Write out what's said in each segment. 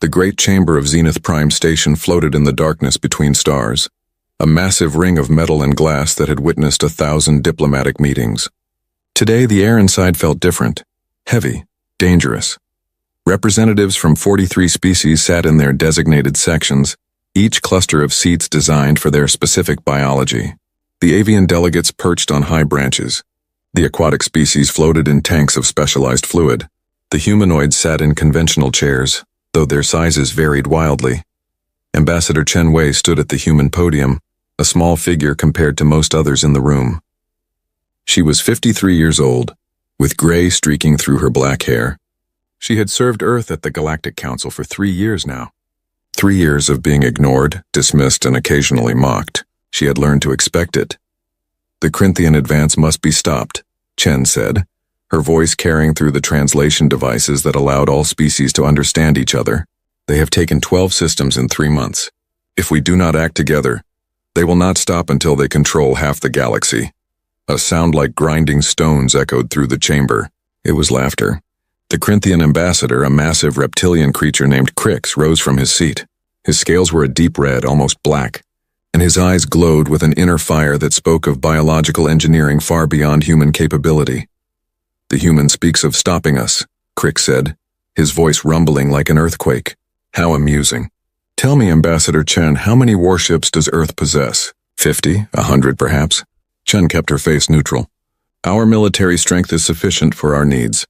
The great chamber of Zenith Prime Station floated in the darkness between stars, a massive ring of metal and glass that had witnessed 1,000 diplomatic meetings. Today, the air inside felt different, heavy, dangerous. Representatives from 43 species sat in their designated sections, each cluster of seats designed for their specific biology. The avian delegates perched on high branches. The aquatic species floated in tanks of specialized fluid. The humanoids sat in conventional chairs, though their sizes varied wildly. Ambassador Chen Wei stood at the human podium, a small figure compared to most others in the room. She was 53 years old, with gray streaking through her black hair. She had served Earth at the Galactic Council for 3 years now. 3 years of being ignored, dismissed, and occasionally mocked. She had learned to expect it. The Corinthian advance must be stopped, Chen said, her voice carrying through the translation devices that allowed all species to understand each other. They have taken 12 systems in 3 months. If we do not act together, they will not stop until they control half the galaxy. A sound like grinding stones echoed through the chamber. It was laughter. The Corinthian ambassador, a massive reptilian creature named Crix, rose from his seat. His scales were a deep red, almost black, and his eyes glowed with an inner fire that spoke of biological engineering far beyond human capability. "The human speaks of stopping us," Crix said, his voice rumbling like an earthquake. "How amusing. Tell me, Ambassador Chen, how many warships does Earth possess? 50, 100 perhaps?" Chen kept her face neutral. "Our military strength is sufficient for our needs."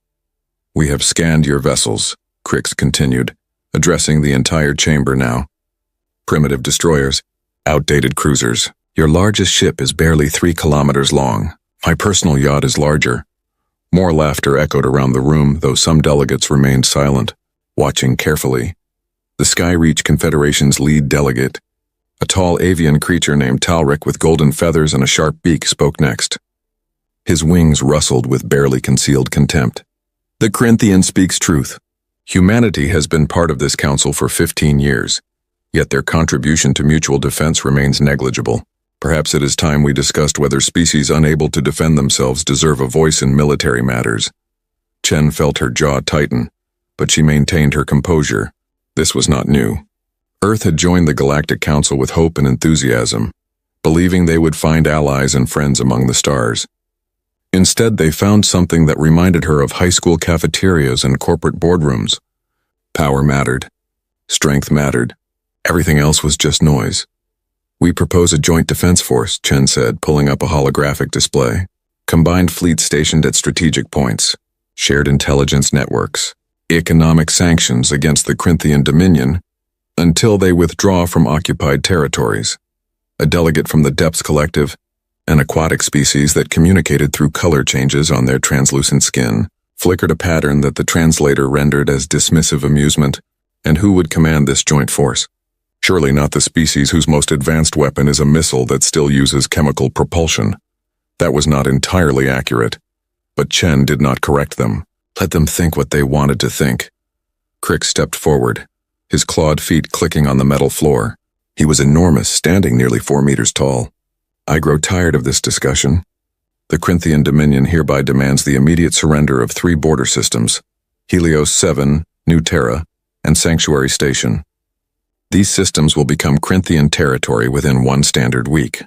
"We have scanned your vessels," Crix continued, addressing the entire chamber now. "Primitive destroyers, outdated cruisers. Your largest ship is barely 3 kilometers long. My personal yacht is larger." More laughter echoed around the room, though some delegates remained silent, watching carefully. The Skyreach Confederation's lead delegate, a tall avian creature named Talric with golden feathers and a sharp beak, spoke next. His wings rustled with barely concealed contempt. "The Corinthian speaks truth. Humanity has been part of this council for 15 years, yet their contribution to mutual defense remains negligible. Perhaps it is time we discussed whether species unable to defend themselves deserve a voice in military matters." Chen felt her jaw tighten, but she maintained her composure. This was not new. Earth had joined the Galactic Council with hope and enthusiasm, believing they would find allies and friends among the stars. Instead, they found something that reminded her of high school cafeterias and corporate boardrooms. Power mattered. Strength mattered. Everything else was just noise. "We propose a joint defense force," Chen said, pulling up a holographic display. "Combined fleets stationed at strategic points. Shared intelligence networks. Economic sanctions against the Corinthian Dominion until they withdraw from occupied territories. A delegate from the Depths Collective, an aquatic species that communicated through color changes on their translucent skin, flickered a pattern that the translator rendered as dismissive amusement. And who would command this joint force? Surely not the species whose most advanced weapon is a missile that still uses chemical propulsion. That was not entirely accurate, but Chen did not correct them. Let them think what they wanted to think. Crix stepped forward, his clawed feet clicking on the metal floor. He was enormous, standing nearly 4 meters tall. "I grow tired of this discussion. The Corinthian Dominion hereby demands the immediate surrender of 3 border systems, Helios 7, New Terra, and Sanctuary Station. These systems will become Corinthian territory within 1 standard week.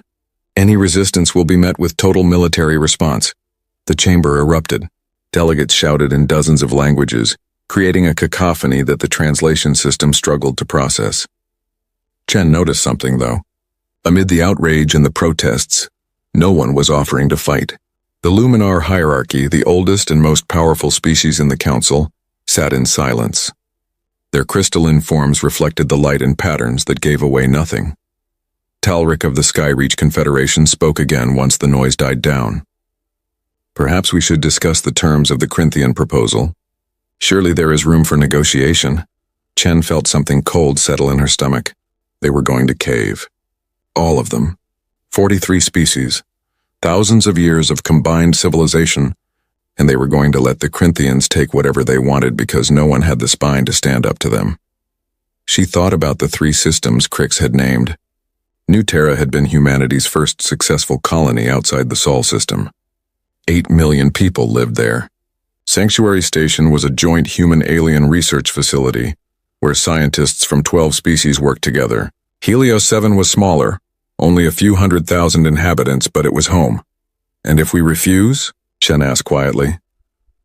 Any resistance will be met with total military response." The chamber erupted. Delegates shouted in dozens of languages, creating a cacophony that the translation system struggled to process. Chen noticed something, though. Amid the outrage and the protests, no one was offering to fight. The Luminar hierarchy, the oldest and most powerful species in the council, sat in silence. Their crystalline forms reflected the light in patterns that gave away nothing. Talric of the Skyreach Confederation spoke again once the noise died down. "Perhaps we should discuss the terms of the Corinthian proposal. Surely there is room for negotiation." Chen felt something cold settle in her stomach. They were going to cave. All of them. 43 species. Thousands of years of combined civilization, and they were going to let the Corinthians take whatever they wanted because no one had the spine to stand up to them. She thought about the 3 systems Crix had named. New Terra had been humanity's first successful colony outside the Sol system. 8 million people lived there. Sanctuary Station was a joint human-alien research facility, where scientists from 12 species worked together. Helios 7 was smaller, only a few 100,000 inhabitants, but it was home. And if we refuse? Chen asked quietly.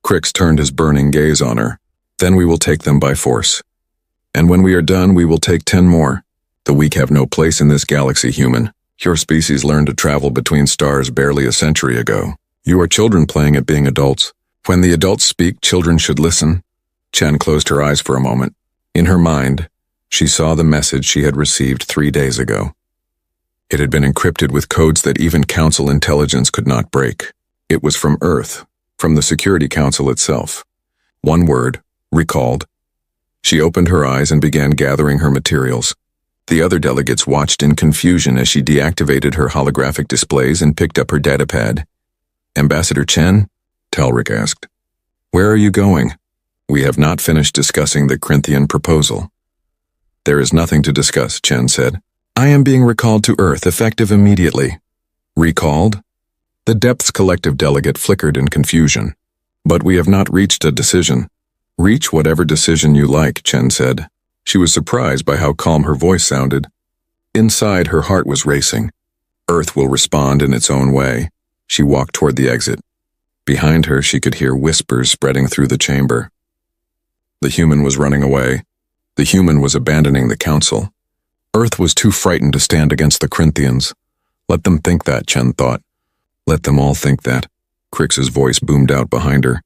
Crix turned his burning gaze on her. Then we will take them by force. And when we are done, we will take 10 more. The weak have no place in this galaxy, human. Your species learned to travel between stars barely a century ago. You are children playing at being adults. When the adults speak, children should listen. Chen closed her eyes for a moment. In her mind, she saw the message she had received 3 days ago. It had been encrypted with codes that even Council intelligence could not break. It was from Earth, from the Security Council itself. One word, recalled. She opened her eyes and began gathering her materials. The other delegates watched in confusion as she deactivated her holographic displays and picked up her datapad. Ambassador Chen? Talric asked. Where are you going? We have not finished discussing the Corinthian proposal. There is nothing to discuss, Chen said. I am being recalled to Earth, effective immediately. Recalled? The Depth's collective delegate flickered in confusion. But we have not reached a decision. Reach whatever decision you like, Chen said. She was surprised by how calm her voice sounded. Inside, her heart was racing. Earth will respond in its own way. She walked toward the exit. Behind her, she could hear whispers spreading through the chamber. The human was running away. The human was abandoning the council. Earth was too frightened to stand against the Corinthians. Let them think that, Chen thought. Let them all think that. Crix's voice boomed out behind her.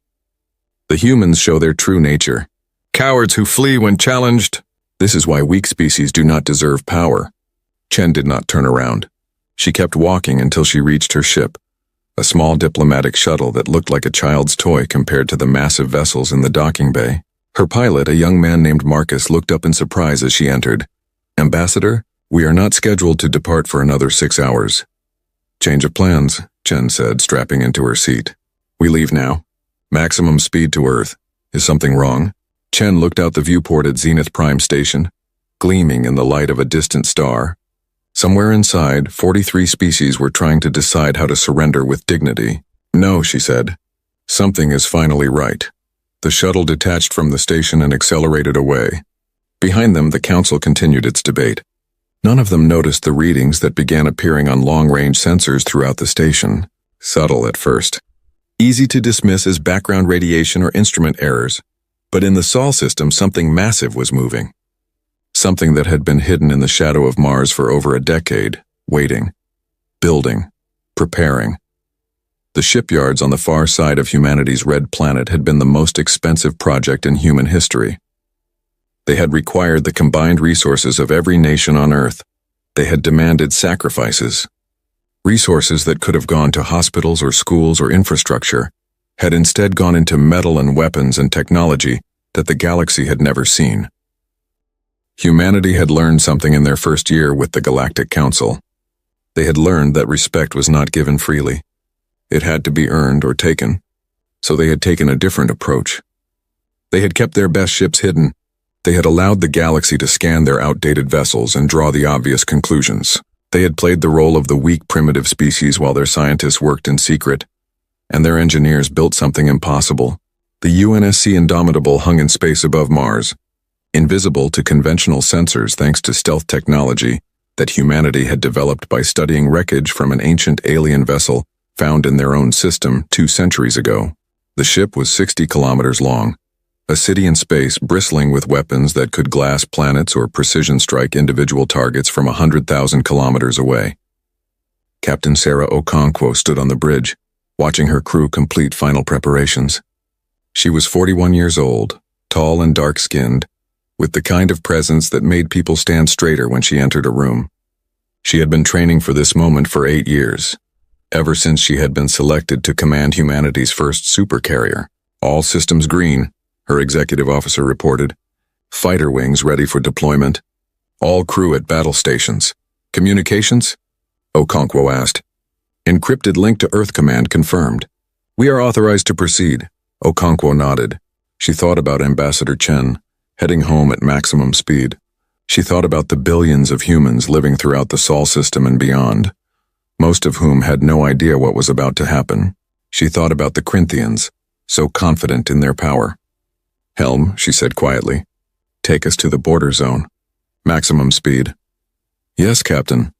The humans show their true nature. Cowards who flee when challenged. This is why weak species do not deserve power. Chen did not turn around. She kept walking until she reached her ship, a small diplomatic shuttle that looked like a child's toy compared to the massive vessels in the docking bay. Her pilot, a young man named Marcus, looked up in surprise as she entered. Ambassador, we are not scheduled to depart for another 6 hours. Change of plans, Chen said, strapping into her seat. We leave now. Maximum speed to Earth. Is something wrong? Chen looked out the viewport at Zenith Prime Station, gleaming in the light of a distant star. Somewhere inside, 43 species were trying to decide how to surrender with dignity. No, she said. Something is finally right. The shuttle detached from the station and accelerated away. Behind them, the council continued its debate. None of them noticed the readings that began appearing on long-range sensors throughout the station. Subtle at first. Easy to dismiss as background radiation or instrument errors. But in the Sol system, something massive was moving. Something that had been hidden in the shadow of Mars for over a decade, waiting, building, preparing. The shipyards on the far side of humanity's red planet had been the most expensive project in human history. They had required the combined resources of every nation on Earth. They had demanded sacrifices. Resources that could have gone to hospitals or schools or infrastructure had instead gone into metal and weapons and technology that the galaxy had never seen. Humanity had learned something in their first year with the Galactic Council. They had learned that respect was not given freely. It had to be earned or taken. So they had taken a different approach. They had kept their best ships hidden. They had allowed the galaxy to scan their outdated vessels and draw the obvious conclusions. They had played the role of the weak primitive species while their scientists worked in secret, and their engineers built something impossible. The UNSC Indomitable hung in space above Mars, invisible to conventional sensors thanks to stealth technology that humanity had developed by studying wreckage from an ancient alien vessel found in their own system 2 centuries ago. The ship was 60 kilometers long, a city in space bristling with weapons that could glass planets or precision strike individual targets from 100,000 kilometers away. Captain Sarah Okonkwo stood on the bridge, watching her crew complete final preparations. She was 41 years old, tall and dark-skinned, with the kind of presence that made people stand straighter when she entered a room. She had been training for this moment for 8 years, ever since she had been selected to command humanity's first supercarrier. All systems green, her executive officer reported. Fighter wings ready for deployment. All crew at battle stations. Communications? Okonkwo asked. Encrypted link to Earth Command confirmed. We are authorized to proceed. Okonkwo nodded. She thought about Ambassador Chen, heading home at maximum speed. She thought about the billions of humans living throughout the Sol system and beyond, most of whom had no idea what was about to happen. She thought about the Corinthians, so confident in their power. Helm, she said quietly. Take us to the border zone. Maximum speed. Yes, Captain.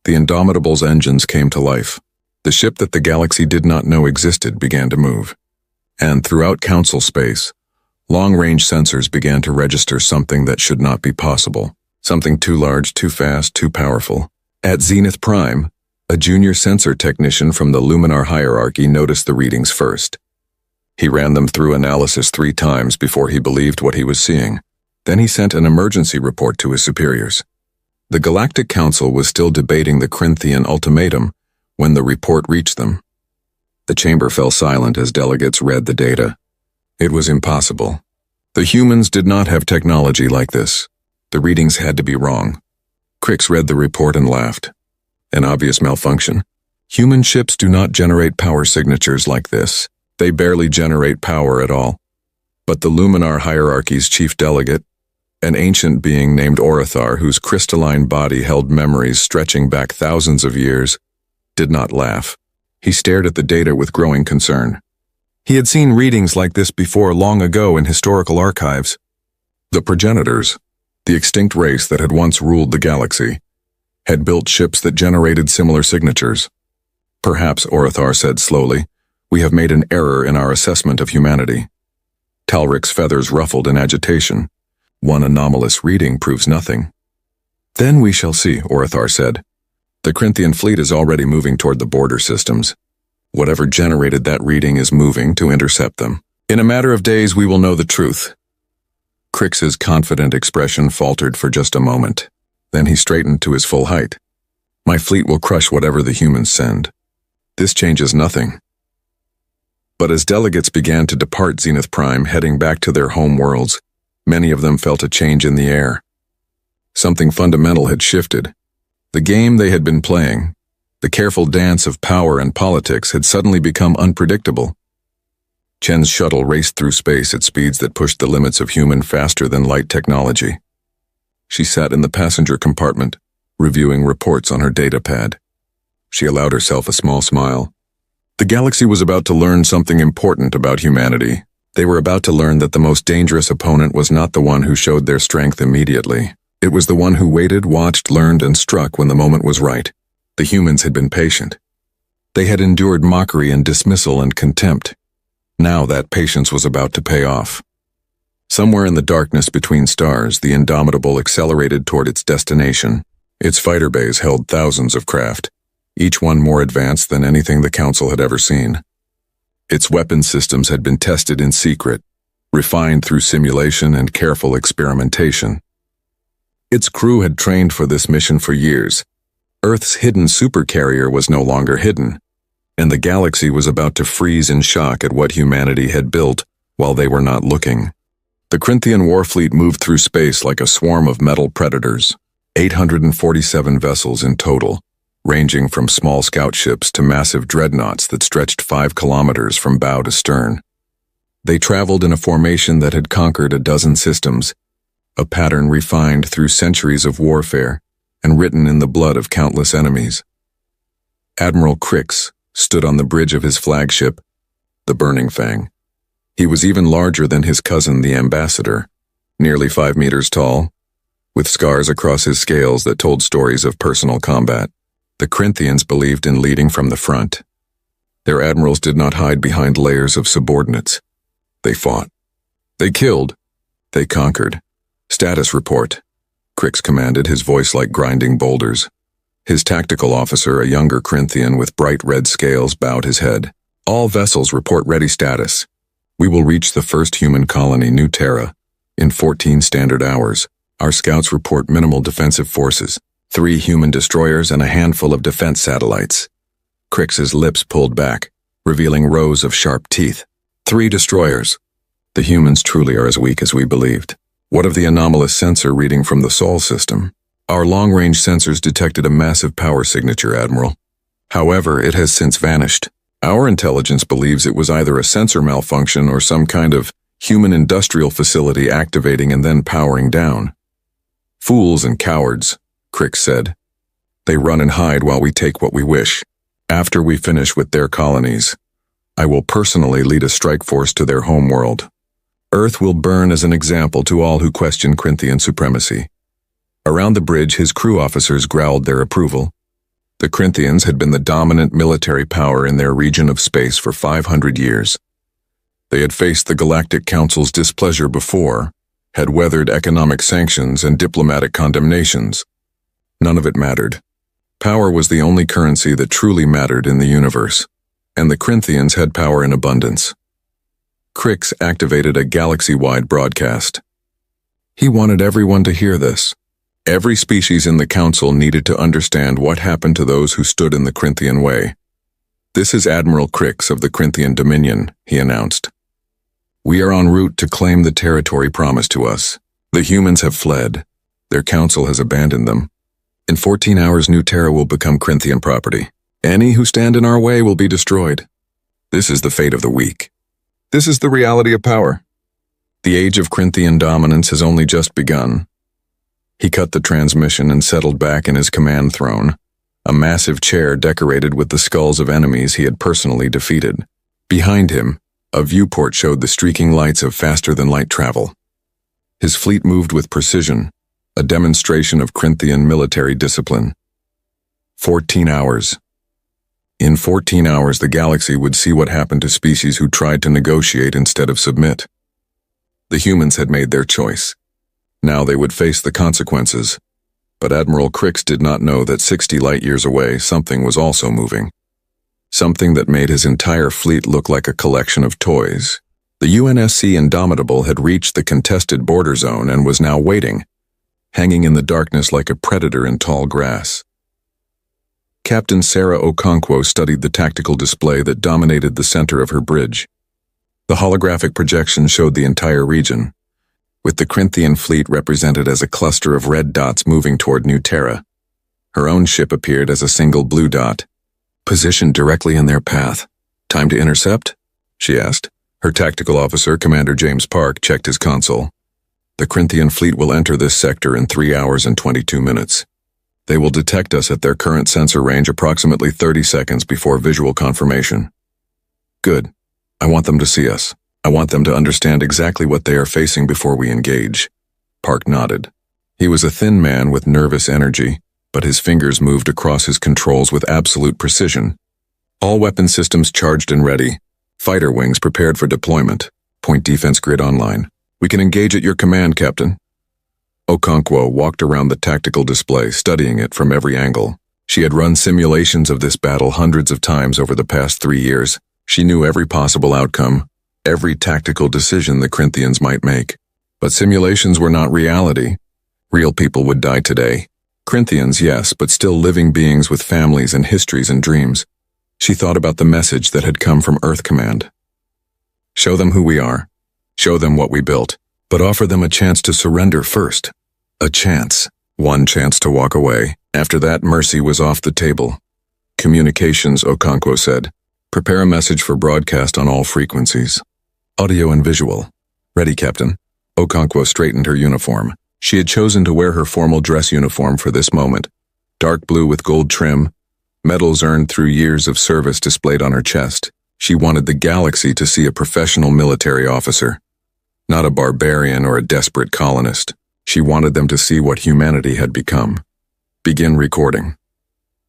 The Indomitable's engines came to life. The ship that the galaxy did not know existed began to move. And throughout Council space, long-range sensors began to register something that should not be possible. Something too large, too fast, too powerful. At Zenith Prime, a junior sensor technician from the Luminar hierarchy noticed the readings first. He ran them through analysis 3 times before he believed what he was seeing. Then he sent an emergency report to his superiors. The Galactic Council was still debating the Corinthian ultimatum when the report reached them. The chamber fell silent as delegates read the data. It was impossible. The humans did not have technology like this. The readings had to be wrong. Crix read the report and laughed. An obvious malfunction. Human ships do not generate power signatures like this. They barely generate power at all. But the Luminar hierarchy's chief delegate, an ancient being named Orithar whose crystalline body held memories stretching back thousands of years, did not laugh. He stared at the data with growing concern. He had seen readings like this before long ago in historical archives. The progenitors, the extinct race that had once ruled the galaxy, had built ships that generated similar signatures. Perhaps, Orithar said slowly, we have made an error in our assessment of humanity. Talric's feathers ruffled in agitation. One anomalous reading proves nothing. Then we shall see, Orithar said. The Corinthian fleet is already moving toward the border systems. Whatever generated that reading is moving to intercept them. In a matter of days we will know the truth. Crix's confident expression faltered for just a moment. Then he straightened to his full height. My fleet will crush whatever the humans send. This changes nothing. But as delegates began to depart Zenith Prime, heading back to their home worlds, many of them felt a change in the air. Something fundamental had shifted. The game they had been playing, the careful dance of power and politics, had suddenly become unpredictable. Chen's shuttle raced through space at speeds that pushed the limits of human faster than light technology. She sat in the passenger compartment, reviewing reports on her data pad. She allowed herself a small smile. The galaxy was about to learn something important about humanity. They were about to learn that the most dangerous opponent was not the one who showed their strength immediately. It was the one who waited, watched, learned, and struck when the moment was right. The humans had been patient. They had endured mockery and dismissal and contempt. Now that patience was about to pay off. Somewhere in the darkness between stars, the Indomitable accelerated toward its destination. Its fighter bays held thousands of craft, each one more advanced than anything the Council had ever seen. Its weapon systems had been tested in secret, refined through simulation and careful experimentation. Its crew had trained for this mission for years. Earth's hidden supercarrier was no longer hidden, and the galaxy was about to freeze in shock at what humanity had built while they were not looking. The Corinthian warfleet moved through space like a swarm of metal predators, 847 vessels in total, ranging from small scout ships to massive dreadnoughts that stretched 5 kilometers from bow to stern. They traveled in a formation that had conquered a dozen systems, a pattern refined through centuries of warfare and written in the blood of countless enemies. Admiral Crix stood on the bridge of his flagship, the Burning Fang. He was even larger than his cousin, the Ambassador, nearly 5 meters tall, with scars across his scales that told stories of personal combat. The Corinthians believed in leading from the front. Their admirals did not hide behind layers of subordinates. They fought. They killed. They conquered. Status report, Crix commanded, his voice like grinding boulders. His tactical officer, a younger Corinthian with bright red scales, bowed his head. All vessels report ready status. We will reach the first human colony, New Terra, in 14 standard hours. Our scouts report minimal defensive forces, 3 human destroyers and a handful of defense satellites. Crix's lips pulled back, revealing rows of sharp teeth. 3 destroyers. The humans truly are as weak as we believed. What of the anomalous sensor reading from the Sol system? Our long-range sensors detected a massive power signature, Admiral. However, it has since vanished. Our intelligence believes it was either a sensor malfunction or some kind of human industrial facility activating and then powering down. Fools and cowards, Crix said. They run and hide while we take what we wish. After we finish with their colonies, I will personally lead a strike force to their homeworld. Earth will burn as an example to all who question Corinthian supremacy. Around the bridge, his crew officers growled their approval. The Corinthians had been the dominant military power in their region of space for 500 years. They had faced the Galactic Council's displeasure before, had weathered economic sanctions and diplomatic condemnations. None of it mattered. Power was the only currency that truly mattered in the universe, and the Corinthians had power in abundance. Crix activated a galaxy-wide broadcast. He wanted everyone to hear this. Every species in the Council needed to understand what happened to those who stood in the Corinthian way. "This is Admiral Crix of the Corinthian Dominion," he announced. "We are en route to claim the territory promised to us. The humans have fled. Their council has abandoned them. In 14 hours, New Terra will become Corinthian property. Any who stand in our way will be destroyed. This is the fate of the weak. This is the reality of power. The age of Corinthian dominance has only just begun." He cut the transmission and settled back in his command throne, a massive chair decorated with the skulls of enemies he had personally defeated. Behind him, a viewport showed the streaking lights of faster-than-light travel. His fleet moved with precision, a demonstration of Corinthian military discipline. 14 hours. In 14 hours, the galaxy would see what happened to species who tried to negotiate instead of submit. The humans had made their choice. Now they would face the consequences. But Admiral Crix did not know that 60 light-years away, something was also moving. Something that made his entire fleet look like a collection of toys. The UNSC Indomitable had reached the contested border zone and was now waiting, hanging in the darkness like a predator in tall grass. Captain Sarah Okonkwo studied the tactical display that dominated the center of her bridge. The holographic projection showed the entire region, with the Corinthian fleet represented as a cluster of red dots moving toward New Terra. Her own ship appeared as a single blue dot, positioned directly in their path. "Time to intercept?" she asked. Her tactical officer, Commander James Park, checked his console. "The Corinthian fleet will enter this sector in 3 hours and 22 minutes. They will detect us at their current sensor range approximately 30 seconds before visual confirmation." "Good. I want them to see us. I want them to understand exactly what they are facing before we engage." Park nodded. He was a thin man with nervous energy, but his fingers moved across his controls with absolute precision. "All weapon systems charged and ready. Fighter wings prepared for deployment. Point defense grid online. We can engage at your command, Captain." Okonkwo walked around the tactical display, studying it from every angle. She had run simulations of this battle hundreds of times over the past 3 years. She knew every possible outcome, every tactical decision the Corinthians might make. But simulations were not reality. Real people would die today. Corinthians, yes, but still living beings with families and histories and dreams. She thought about the message that had come from Earth Command. "Show them who we are. Show them what we built. But offer them a chance to surrender first. A chance. One chance to walk away. After that, mercy was off the table." "Communications," Okonkwo said. "Prepare a message for broadcast on all frequencies. Audio and visual." "Ready, Captain." Okonkwo straightened her uniform. She had chosen to wear her formal dress uniform for this moment. Dark blue with gold trim, medals earned through years of service displayed on her chest. She wanted the galaxy to see a professional military officer, not a barbarian or a desperate colonist. She wanted them to see what humanity had become. "Begin recording."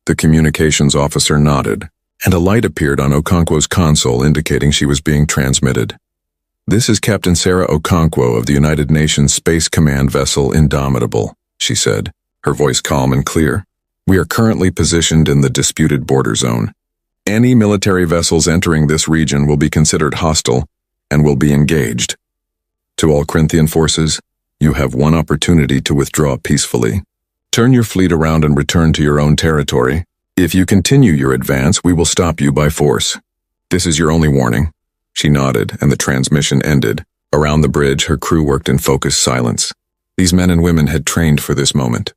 The communications officer nodded, and a light appeared on Okonkwo's console indicating she was being transmitted. "This is Captain Sarah Okonkwo of the United Nations Space Command vessel Indomitable," she said, her voice calm and clear. "We are currently positioned in the disputed border zone. Any military vessels entering this region will be considered hostile and will be engaged. To all Corinthian forces, you have one opportunity to withdraw peacefully. Turn your fleet around and return to your own territory. If you continue your advance, we will stop you by force. This is your only warning." She nodded, and the transmission ended. Around the bridge, her crew worked in focused silence. These men and women had trained for this moment.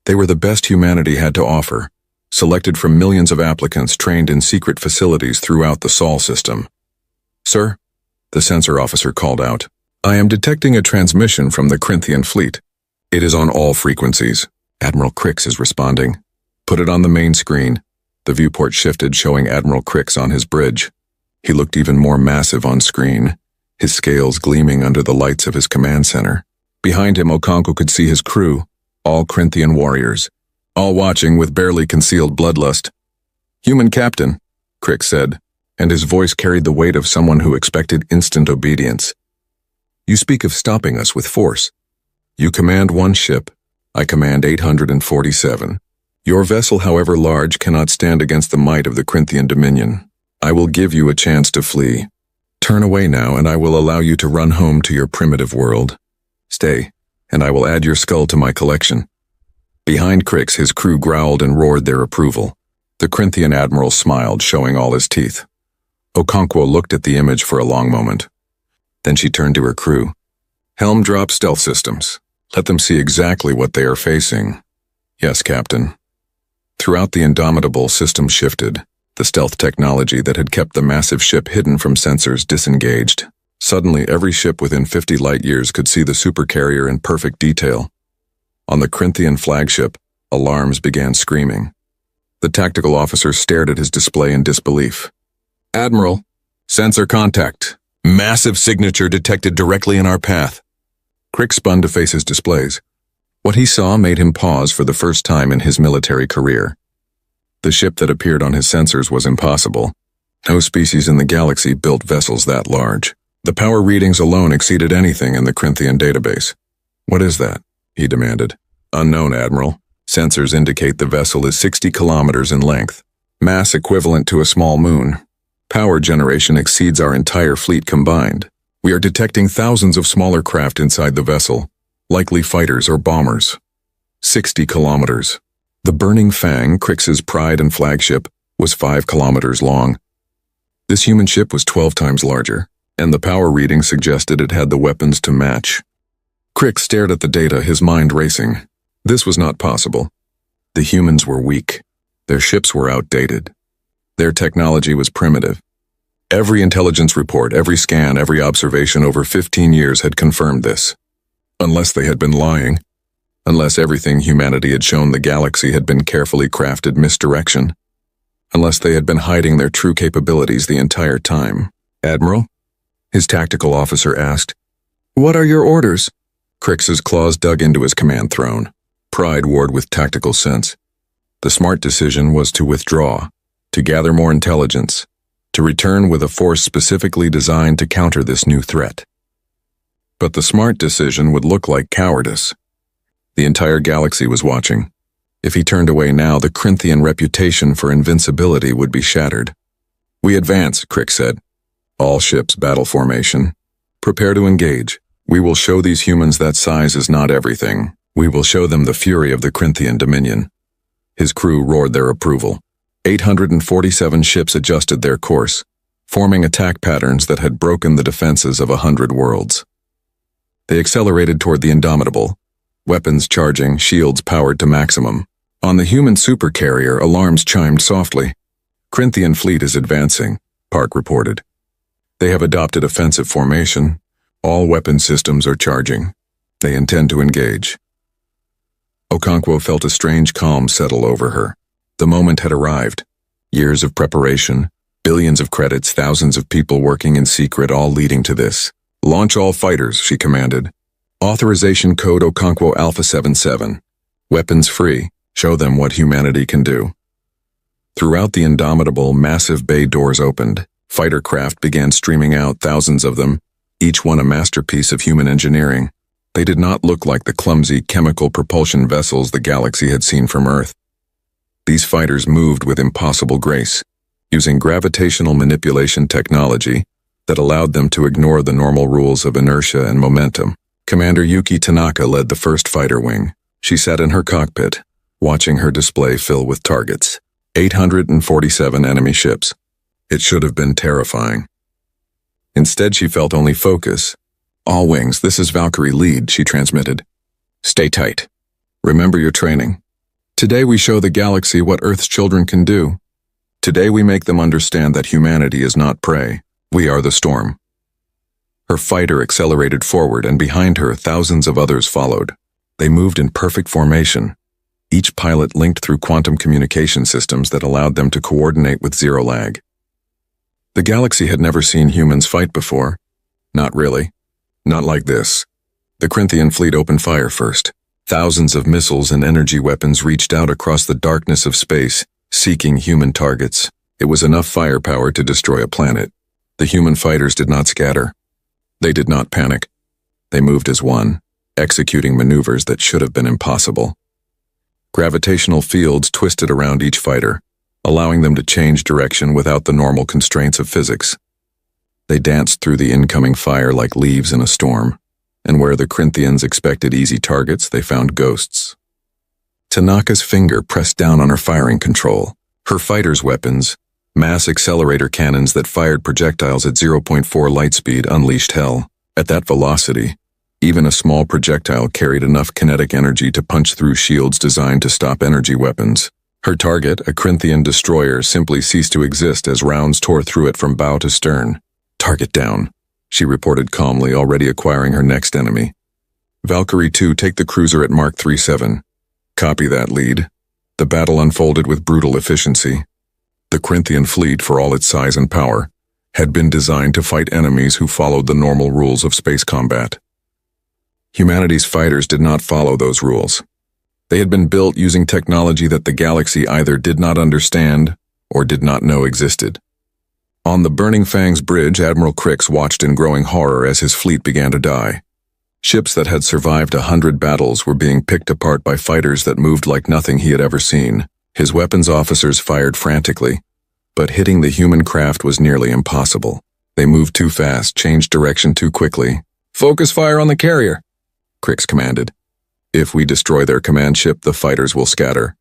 They were the best humanity had to offer, selected from millions of applicants trained in secret facilities throughout the Sol system. "Sir," the sensor officer called out, "I am detecting a transmission from the Corinthian fleet. It is on all frequencies." "Admiral Crix is responding." "Put it on the main screen." The viewport shifted, showing Admiral Crix on his bridge. He looked even more massive on screen, his scales gleaming under the lights of his command center. Behind him, Okonkwo could see his crew, all Corinthian warriors, all watching with barely concealed bloodlust. "Human captain," Crick said, and his voice carried the weight of someone who expected instant obedience. "You speak of stopping us with force. You command one ship, I command 847. Your vessel, however large, cannot stand against the might of the Corinthian dominion. I will give you a chance to flee. Turn away now, and I will allow you to run home to your primitive world. Stay, and I will add your skull to my collection." Behind Crix, his crew growled and roared their approval. The Corinthian admiral smiled, showing all his teeth. Okonkwo looked at the image for a long moment. Then she turned to her crew. "Helm drop stealth systems. Let them see exactly what they are facing." "Yes, Captain." Throughout the Indomitable, systems shifted. The stealth technology that had kept the massive ship hidden from sensors disengaged. Suddenly, every ship within 50 light-years could see the supercarrier in perfect detail. On the Corinthian flagship, alarms began screaming. The tactical officer stared at his display in disbelief. "Admiral, sensor contact. Massive signature detected directly in our path." Crick spun to face his displays. What he saw made him pause for the first time in his military career. The ship that appeared on his sensors was impossible. No species in the galaxy built vessels that large. The power readings alone exceeded anything in the Corinthian database. "What is that?" he demanded. "Unknown, Admiral. Sensors indicate the vessel is 60 kilometers in length. Mass equivalent to a small moon. Power generation exceeds our entire fleet combined. We are detecting thousands of smaller craft inside the vessel, likely fighters or bombers. 60 kilometers. The Burning Fang, Crix's pride and flagship, was 5 kilometers long. This human ship was 12 times larger, and the power reading suggested it had the weapons to match. Crick stared at the data, his mind racing. This was not possible. The humans were weak. Their ships were outdated. Their technology was primitive. Every intelligence report, every scan, every observation over 15 years had confirmed this. Unless they had been lying. Unless everything humanity had shown the galaxy had been carefully crafted misdirection. Unless they had been hiding their true capabilities the entire time. "Admiral?" his tactical officer asked. "What are your orders?" Crix's claws dug into his command throne. Pride warred with tactical sense. The smart decision was to withdraw, to gather more intelligence, to return with a force specifically designed to counter this new threat. But the smart decision would look like cowardice. The entire galaxy was watching. If he turned away now, the Corinthian reputation for invincibility would be shattered. "We advance," Crick said. "All ships, battle formation. Prepare to engage. We will show these humans that size is not everything. We will show them the fury of the Corinthian dominion." His crew roared their approval. 847 ships adjusted their course, forming attack patterns that had broken the defenses of 100 worlds. They accelerated toward the Indomitable, weapons charging, shields powered to maximum. On the human supercarrier, alarms chimed softly. "Corinthian fleet is advancing," Park reported. "They have adopted offensive formation. All weapon systems are charging. They intend to engage." Okonkwo felt a strange calm settle over her. The moment had arrived. Years of preparation, billions of credits, thousands of people working in secret, all leading to this. "Launch all fighters," she commanded. "Authorization code Okonkwo Alpha 77. Weapons free. Show them what humanity can do." Throughout the Indomitable, massive bay doors opened. Fighter craft began streaming out, thousands of them, each one a masterpiece of human engineering. They did not look like the clumsy chemical propulsion vessels the galaxy had seen from Earth. These fighters moved with impossible grace, using gravitational manipulation technology that allowed them to ignore the normal rules of inertia and momentum. Commander Yuki Tanaka led the first fighter wing. She sat in her cockpit, watching her display fill with targets. 847 enemy ships. It should have been terrifying. Instead, she felt only focus. "All wings, this is Valkyrie lead," she transmitted. "Stay tight. Remember your training. Today we show the galaxy what Earth's children can do. Today we make them understand that humanity is not prey. We are the storm." Her fighter accelerated forward, and behind her, thousands of others followed. They moved in perfect formation, each pilot linked through quantum communication systems that allowed them to coordinate with zero lag. The galaxy had never seen humans fight before. Not really. Not like this. The Corinthian fleet opened fire first. Thousands of missiles and energy weapons reached out across the darkness of space, seeking human targets. It was enough firepower to destroy a planet. The human fighters did not scatter. They did not panic. They moved as one, executing maneuvers that should have been impossible. Gravitational fields twisted around each fighter, allowing them to change direction without the normal constraints of physics. They danced through the incoming fire like leaves in a storm, and where the Corinthians expected easy targets, they found ghosts. Tanaka's finger pressed down on her firing control. Her fighters' weapons, mass accelerator cannons that fired projectiles at 0.4 light speed, unleashed hell. At that velocity, even a small projectile carried enough kinetic energy to punch through shields designed to stop energy weapons. Her target, a Corinthian destroyer, simply ceased to exist as rounds tore through it from bow to stern. "Target down," she reported calmly, already acquiring her next enemy. "Valkyrie 2, take the cruiser at Mark 37. Copy that, lead." The battle unfolded with brutal efficiency. The Corinthian fleet, for all its size and power, had been designed to fight enemies who followed the normal rules of space combat. Humanity's fighters did not follow those rules. They had been built using technology that the galaxy either did not understand or did not know existed. On the Burning Fangs Bridge, Admiral Crix watched in growing horror as his fleet began to die. Ships that had survived 100 battles were being picked apart by fighters that moved like nothing he had ever seen. His weapons officers fired frantically, but hitting the human craft was nearly impossible. They moved too fast, changed direction too quickly. "Focus fire on the carrier," Crix commanded. "If we destroy their command ship, the fighters will scatter."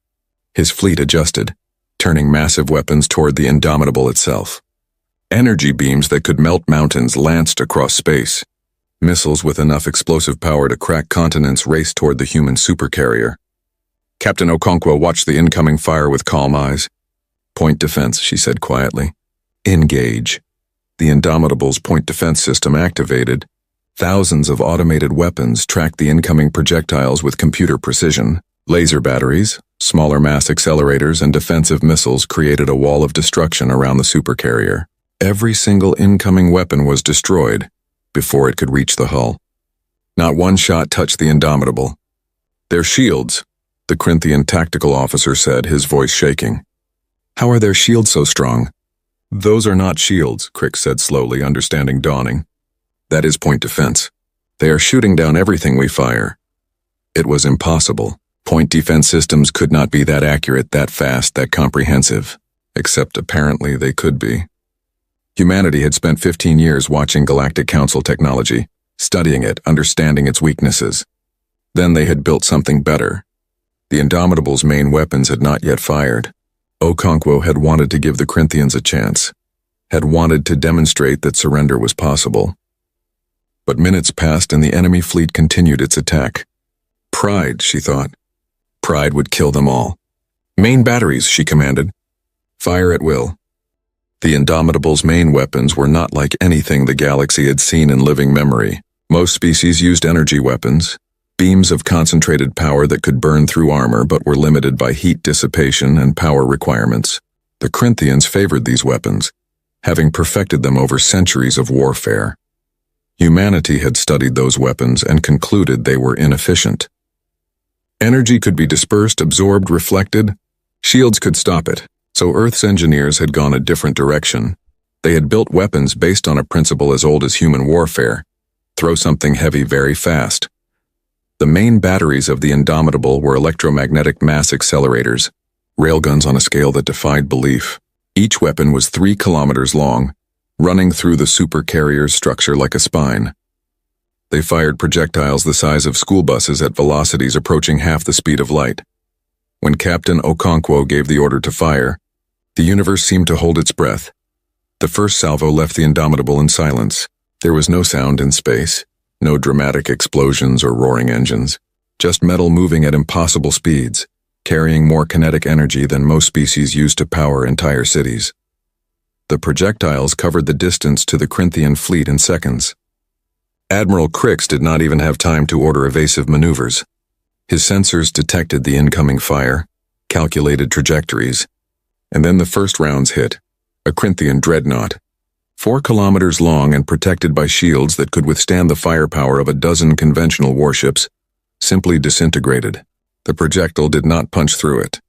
His fleet adjusted, turning massive weapons toward the Indomitable itself. Energy beams that could melt mountains lanced across space. Missiles with enough explosive power to crack continents raced toward the human supercarrier. Captain Okonkwo watched the incoming fire with calm eyes. "Point defense," she said quietly. "Engage." The Indomitable's point defense system activated. Thousands of automated weapons tracked the incoming projectiles with computer precision. Laser batteries, smaller mass accelerators, and defensive missiles created a wall of destruction around the supercarrier. Every single incoming weapon was destroyed before it could reach the hull. Not one shot touched the Indomitable. "Their shields," the Corinthian tactical officer said, his voice shaking. "How are their shields so strong?" "Those are not shields," Crix said slowly, understanding dawning. "That is point defense. They are shooting down everything we fire." It was impossible. Point defense systems could not be that accurate, that fast, that comprehensive. Except apparently they could be. Humanity had spent 15 years watching Galactic Council technology, studying it, understanding its weaknesses. Then they had built something better. The Indomitable's main weapons had not yet fired. Okonkwo had wanted to give the Corinthians a chance, had wanted to demonstrate that surrender was possible. But minutes passed and the enemy fleet continued its attack. Pride, she thought. Pride would kill them all. "Main batteries," she commanded. "Fire at will." The Indomitable's main weapons were not like anything the galaxy had seen in living memory. Most species used energy weapons, beams of concentrated power that could burn through armor but were limited by heat dissipation and power requirements. The Corinthians favored these weapons, having perfected them over centuries of warfare. Humanity had studied those weapons and concluded they were inefficient. Energy could be dispersed, absorbed, reflected. Shields could stop it. So Earth's engineers had gone a different direction. They had built weapons based on a principle as old as human warfare: throw something heavy very fast. The main batteries of the Indomitable were electromagnetic mass accelerators, railguns on a scale that defied belief. Each weapon was 3 kilometers long, running through the supercarrier's structure like a spine. They fired projectiles the size of school buses at velocities approaching half the speed of light. When Captain Okonkwo gave the order to fire, the universe seemed to hold its breath. The first salvo left the Indomitable in silence. There was no sound in space, no dramatic explosions or roaring engines, just metal moving at impossible speeds, carrying more kinetic energy than most species use to power entire cities. The projectiles covered the distance to the Corinthian fleet in seconds. Admiral Crix did not even have time to order evasive maneuvers. His sensors detected the incoming fire, calculated trajectories, and then the first rounds hit, a Corinthian dreadnought. 4 kilometers long and protected by shields that could withstand the firepower of a dozen conventional warships, simply disintegrated. The projectile did not punch through it.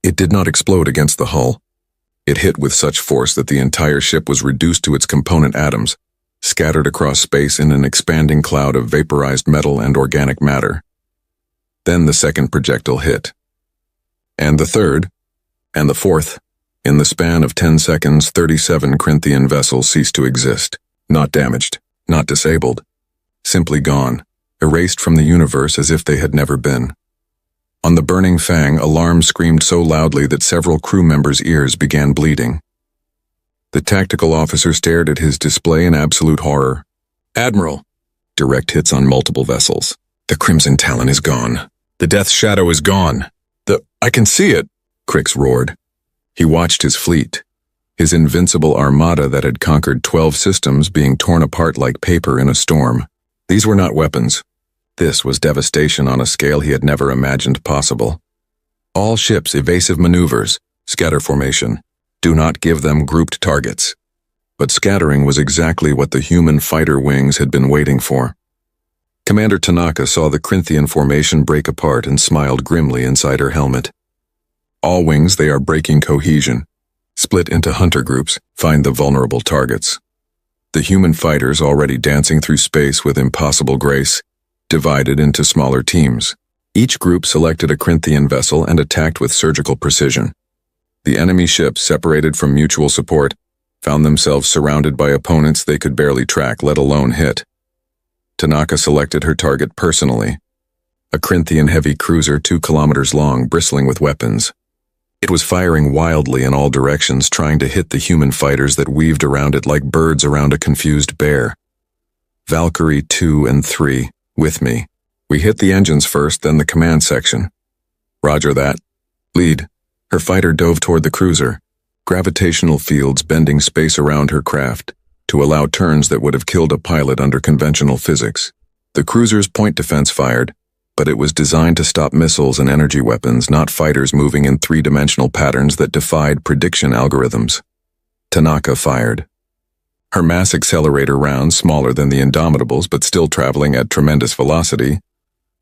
It did not explode against the hull. It hit with such force that the entire ship was reduced to its component atoms, scattered across space in an expanding cloud of vaporized metal and organic matter. Then the second projectile hit. And the third, and the fourth. In the span of 10 seconds, 37 Corinthian vessels ceased to exist. Not damaged, not disabled. Simply gone, erased from the universe as if they had never been. On the burning Fang, alarms screamed so loudly that several crew members' ears began bleeding. The tactical officer stared at his display in absolute horror. "Admiral!" Direct hits on multiple vessels. "The Crimson Talon is gone. The Death Shadow is gone. I can see it!" Crix roared. He watched his fleet, his invincible armada that had conquered 12 systems being torn apart like paper in a storm. These were not weapons. This was devastation on a scale he had never imagined possible. All ships evasive maneuvers, scatter formation. Do not give them grouped targets. But scattering was exactly what the human fighter wings had been waiting for. Commander Tanaka saw the Corinthian formation break apart and smiled grimly inside her helmet. All wings, they are breaking cohesion. Split into hunter groups, find the vulnerable targets. The human fighters, already dancing through space with impossible grace, divided into smaller teams. Each group selected a Corinthian vessel and attacked with surgical precision. The enemy ships, separated from mutual support, found themselves surrounded by opponents they could barely track, let alone hit. Tanaka selected her target personally. A Corinthian heavy cruiser 2 kilometers long, bristling with weapons. It was firing wildly in all directions, trying to hit the human fighters that weaved around it like birds around a confused bear. Valkyrie 2 and 3, with me. We hit the engines first, then the command section. Roger that. Lead. Her fighter dove toward the cruiser, gravitational fields bending space around her craft to allow turns that would have killed a pilot under conventional physics. The cruiser's point defense fired, but it was designed to stop missiles and energy weapons, not fighters moving in three-dimensional patterns that defied prediction algorithms. Tanaka fired. Her mass accelerator rounds, smaller than the Indomitables but still traveling at tremendous velocity,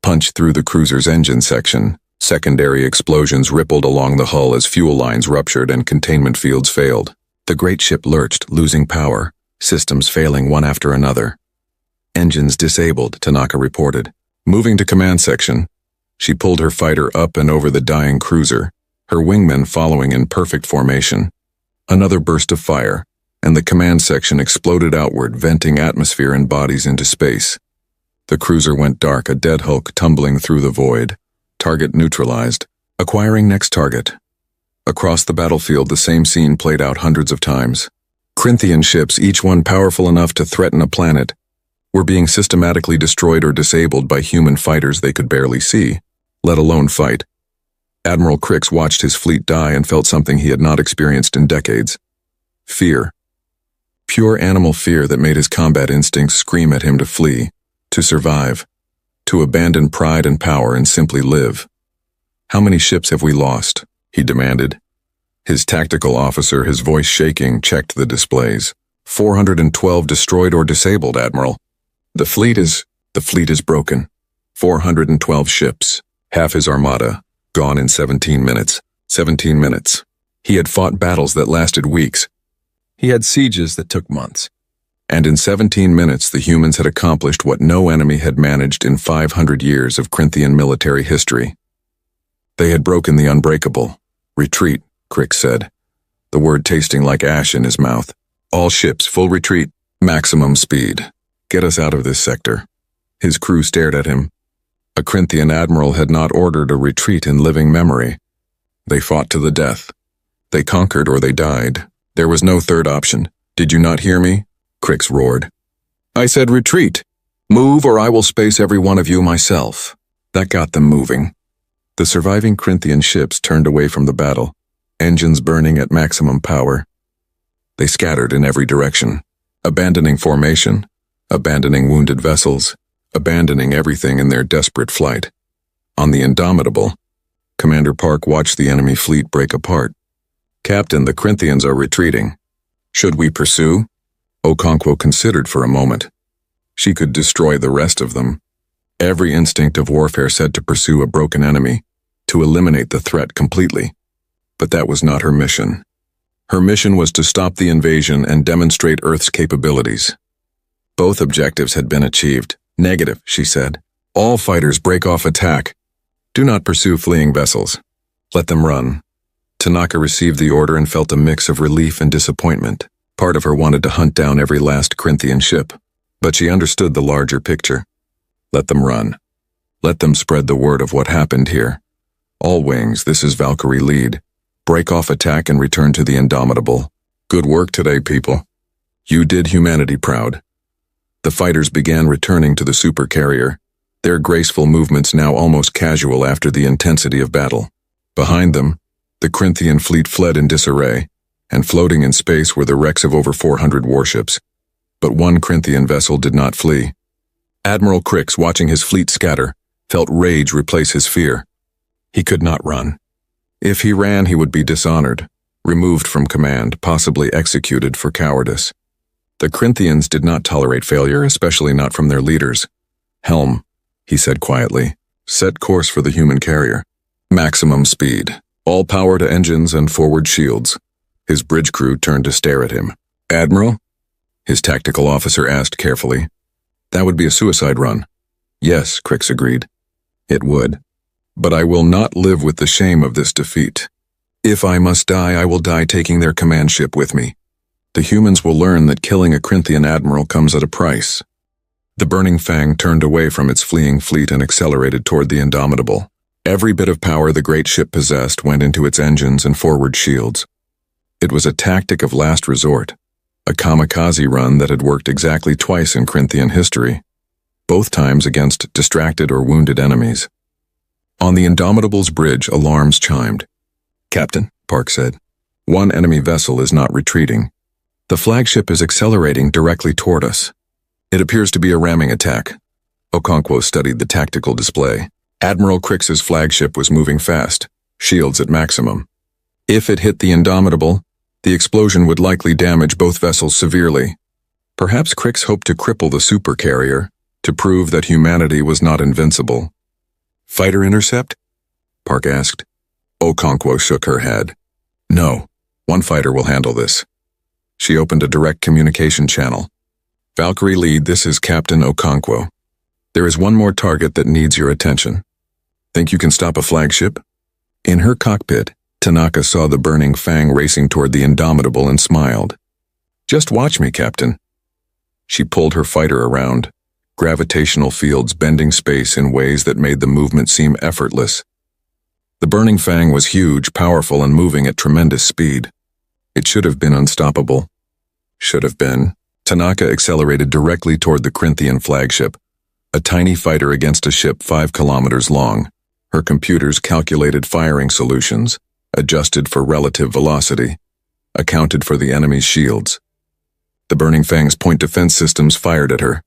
punched through the cruiser's engine section. Secondary explosions rippled along the hull as fuel lines ruptured and containment fields failed. The great ship lurched, losing power, systems failing one after another. "Engines disabled," Tanaka reported. Moving to command section, she pulled her fighter up and over the dying cruiser, her wingmen following in perfect formation. Another burst of fire, and the command section exploded outward, venting atmosphere and bodies into space. The cruiser went dark, a dead hulk tumbling through the void. Target neutralized. Acquiring next target. Across the battlefield, the same scene played out hundreds of times. Corinthian ships, each one powerful enough to threaten a planet, were being systematically destroyed or disabled by human fighters they could barely see, let alone fight. Admiral Crix watched his fleet die and felt something he had not experienced in decades. Fear. Pure animal fear that made his combat instincts scream at him to flee, to survive, to abandon pride and power and simply live. "How many ships have we lost?" he demanded. His tactical officer, his voice shaking, checked the displays. 412 destroyed or disabled, Admiral. The fleet is broken. 412 ships, half his armada, gone in 17 minutes. 17 minutes. He had fought battles that lasted weeks. He had sieges that took months. And in 17 minutes, the humans had accomplished what no enemy had managed in 500 years of Corinthian military history. They had broken the unbreakable. "Retreat," Crix said, the word tasting like ash in his mouth. "All ships, full retreat, maximum speed. Get us out of this sector." His crew stared at him. A Corinthian admiral had not ordered a retreat in living memory. They fought to the death. They conquered or they died. There was no third option. "Did you not hear me?" Crix roared. "I said retreat. Move or I will space every one of you myself." That got them moving. The surviving Corinthian ships turned away from the battle, engines burning at maximum power. They scattered in every direction, abandoning formation, abandoning wounded vessels, abandoning everything in their desperate flight. On the Indomitable, Commander Park watched the enemy fleet break apart. "Captain, the Corinthians are retreating. Should we pursue?" Okonkwo considered for a moment. She could destroy the rest of them. Every instinct of warfare said to pursue a broken enemy, to eliminate the threat completely. But that was not her mission. Her mission was to stop the invasion and demonstrate Earth's capabilities. Both objectives had been achieved. Negative, she said. All fighters break off attack. Do not pursue fleeing vessels. Let them run. Tanaka received the order and felt a mix of relief and disappointment. Part of her wanted to hunt down every last Corinthian ship, but she understood the larger picture. Let them run. Let them spread the word of what happened here. All wings, this is Valkyrie lead. Break off attack and return to the Indomitable. Good work today, people. You did humanity proud. The fighters began returning to the supercarrier, their graceful movements now almost casual after the intensity of battle. Behind them, the Corinthian fleet fled in disarray, and floating in space were the wrecks of over 400 warships. But one Corinthian vessel did not flee. Admiral Crix, watching his fleet scatter, felt rage replace his fear. He could not run. If he ran, he would be dishonored, removed from command, possibly executed for cowardice. The Corinthians did not tolerate failure, especially not from their leaders. Helm, he said quietly, set course for the human carrier. Maximum speed. All power to engines and forward shields. His bridge crew turned to stare at him. Admiral? His tactical officer asked carefully. That would be a suicide run. Yes, Crix agreed. It would. But I will not live with the shame of this defeat. If I must die, I will die taking their command ship with me. The humans will learn that killing a Corinthian admiral comes at a price. The Burning Fang turned away from its fleeing fleet and accelerated toward the Indomitable. Every bit of power the great ship possessed went into its engines and forward shields. It was a tactic of last resort, a kamikaze run that had worked exactly twice in Corinthian history, both times against distracted or wounded enemies. On the Indomitable's bridge, alarms chimed. Captain, Park said, one enemy vessel is not retreating. The flagship is accelerating directly toward us. It appears to be a ramming attack. Okonkwo studied the tactical display. Admiral Crix's flagship was moving fast, shields at maximum. If it hit the Indomitable, the explosion would likely damage both vessels severely. Perhaps Crix hoped to cripple the supercarrier, to prove that humanity was not invincible. Fighter intercept? Park asked. Okonkwo shook her head. No, one fighter will handle this. She opened a direct communication channel. Valkyrie lead, this is Captain Okonkwo. There is one more target that needs your attention. Think you can stop a flagship? In her cockpit, Tanaka saw the Burning Fang racing toward the Indomitable and smiled. Just watch me, Captain. She pulled her fighter around, gravitational fields bending space in ways that made the movement seem effortless. The Burning Fang was huge, powerful, and moving at tremendous speed. It should have been unstoppable. Should have been. Tanaka accelerated directly toward the Corinthian flagship, a tiny fighter against a ship 5 kilometers long. Her computers calculated firing solutions, adjusted for relative velocity, accounted for the enemy's shields. The Burning Fang's point defense systems fired at her,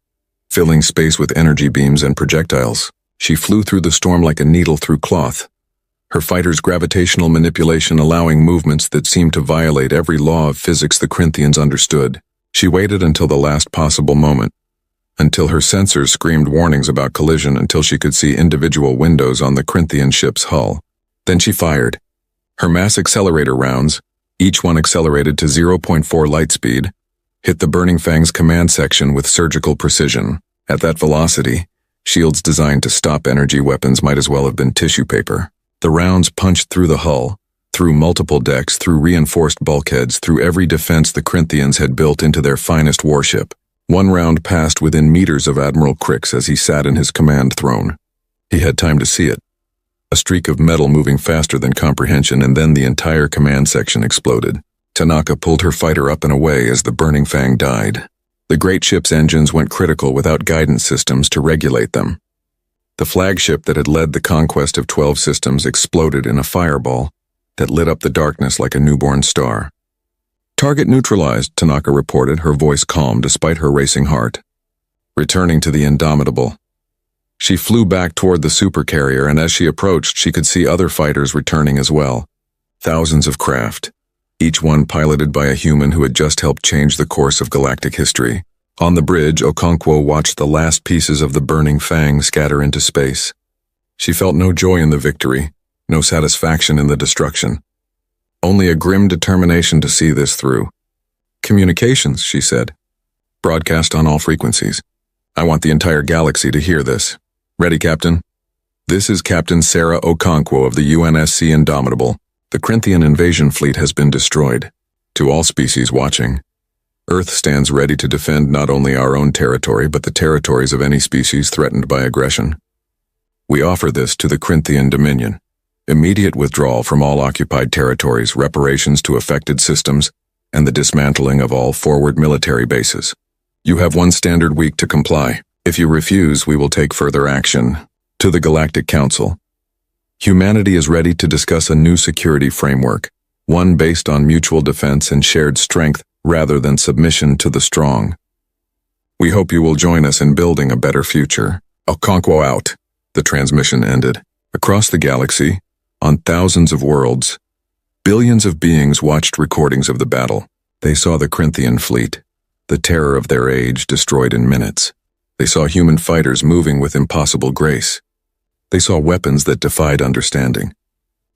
filling space with energy beams and projectiles. She flew through the storm like a needle through cloth, her fighter's gravitational manipulation allowing movements that seemed to violate every law of physics the Corinthians understood. She waited until the last possible moment, until her sensors screamed warnings about collision, until she could see individual windows on the Corinthian ship's hull. Then she fired. Her mass accelerator rounds, each one accelerated to 0.4 light speed, hit the Burning Fang's command section with surgical precision. At that velocity, shields designed to stop energy weapons might as well have been tissue paper. The rounds punched through the hull, through multiple decks, through reinforced bulkheads, through every defense the Corinthians had built into their finest warship. One round passed within meters of Admiral Crix as he sat in his command throne. He had time to see it. A streak of metal moving faster than comprehension, and then the entire command section exploded. Tanaka pulled her fighter up and away as the Burning Fang died. The great ship's engines went critical without guidance systems to regulate them. The flagship that had led the conquest of 12 systems exploded in a fireball that lit up the darkness like a newborn star. Target neutralized, Tanaka reported, her voice calm despite her racing heart. Returning to the Indomitable. She flew back toward the supercarrier, and as she approached, she could see other fighters returning as well. Thousands of craft. each one piloted by a human who had just helped change the course of galactic history. On the bridge, Okonkwo watched the last pieces of the burning Fang scatter into space. She felt no joy in the victory, no satisfaction in the destruction. Only a grim determination to see this through. "Communications," she said. "Broadcast on all frequencies. I want the entire galaxy to hear this. Ready, Captain? This is Captain Sarah Okonkwo of the UNSC Indomitable. The Corinthian invasion fleet has been destroyed. To all species watching, Earth stands ready to defend not only our own territory but the territories of any species threatened by aggression. We offer this to the Corinthian Dominion. Immediate withdrawal from all occupied territories, reparations to affected systems, and the dismantling of all forward military bases. You have 1 standard week to comply. If you refuse, we will take further action. To the Galactic Council. Humanity is ready to discuss a new security framework, one based on mutual defense and shared strength rather than submission to the strong. We hope you will join us in building a better future. Okonkwo out." The transmission ended. Across the galaxy, on thousands of worlds, billions of beings watched recordings of the battle. They saw the Corinthian fleet, the terror of their age, destroyed in minutes. They saw human fighters moving with impossible grace. They saw weapons that defied understanding.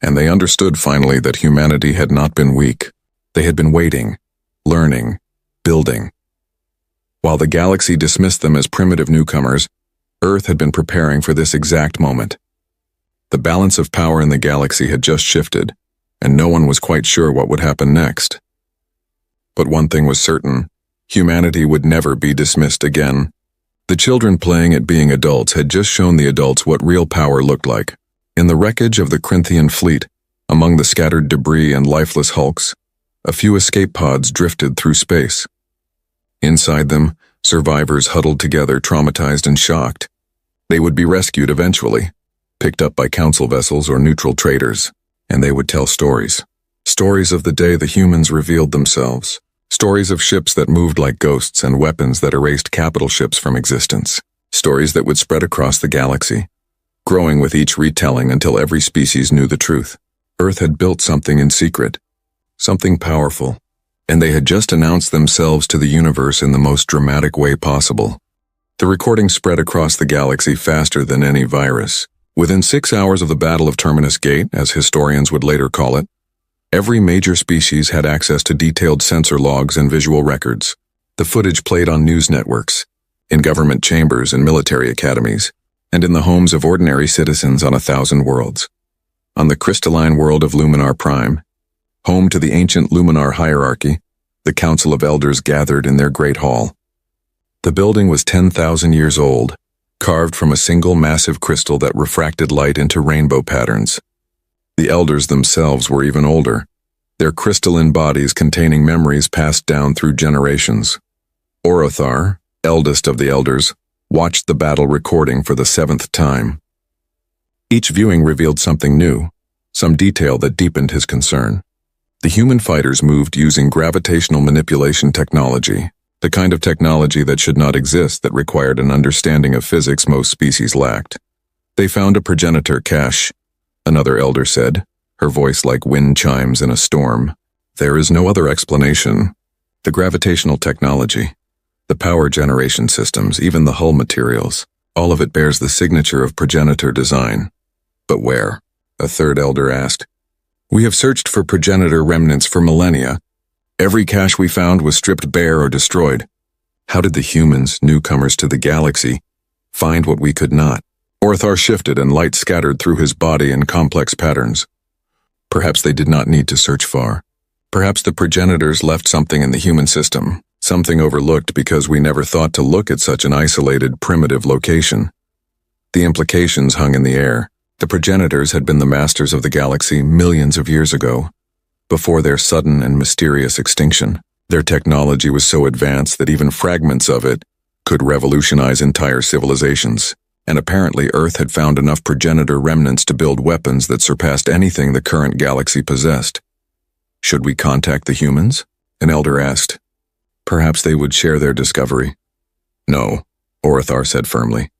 And they understood finally that humanity had not been weak. They had been waiting, learning, building. While the galaxy dismissed them as primitive newcomers, Earth had been preparing for this exact moment. The balance of power in the galaxy had just shifted, and no one was quite sure what would happen next. But one thing was certain: humanity would never be dismissed again. The children playing at being adults had just shown the adults what real power looked like. In the wreckage of the Corinthian fleet, among the scattered debris and lifeless hulks, a few escape pods drifted through space. Inside them, survivors huddled together, traumatized and shocked. They would be rescued eventually, picked up by council vessels or neutral traders, and they would tell stories. Stories of the day the humans revealed themselves. Stories of ships that moved like ghosts and weapons that erased capital ships from existence. Stories that would spread across the galaxy, growing with each retelling until every species knew the truth. Earth had built something in secret, something powerful, and they had just announced themselves to the universe in the most dramatic way possible. The recording spread across the galaxy faster than any virus. Within 6 hours of the Battle of Terminus Gate, as historians would later call it, every major species had access to detailed sensor logs and visual records. The footage played on news networks, in government chambers and military academies, and in the homes of ordinary citizens on 1,000 worlds. On the crystalline world of Luminar Prime, home to the ancient Luminar hierarchy, the Council of Elders gathered in their great hall. The building was 10,000 years old, carved from a single massive crystal that refracted light into rainbow patterns. The elders themselves were even older, their crystalline bodies containing memories passed down through generations. Orothar, eldest of the elders, watched the battle recording for the 7th time. Each viewing revealed something new, some detail that deepened his concern. The human fighters moved using gravitational manipulation technology, the kind of technology that should not exist, that required an understanding of physics most species lacked. They found a progenitor cache, another elder said, her voice like wind chimes in a storm. There is no other explanation. The gravitational technology, the power generation systems, even the hull materials, all of it bears the signature of progenitor design. But where? A third elder asked. We have searched for progenitor remnants for millennia. Every cache we found was stripped bare or destroyed. How did the humans, newcomers to the galaxy, find what we could not? Orthar shifted and light scattered through his body in complex patterns. Perhaps they did not need to search far. Perhaps the progenitors left something in the human system, something overlooked because we never thought to look at such an isolated, primitive location. The implications hung in the air. The progenitors had been the masters of the galaxy millions of years ago, before their sudden and mysterious extinction. Their technology was so advanced that even fragments of it could revolutionize entire civilizations, and apparently Earth had found enough progenitor remnants to build weapons that surpassed anything the current galaxy possessed. Should we contact the humans? An elder asked. Perhaps they would share their discovery. No, Orothar said firmly.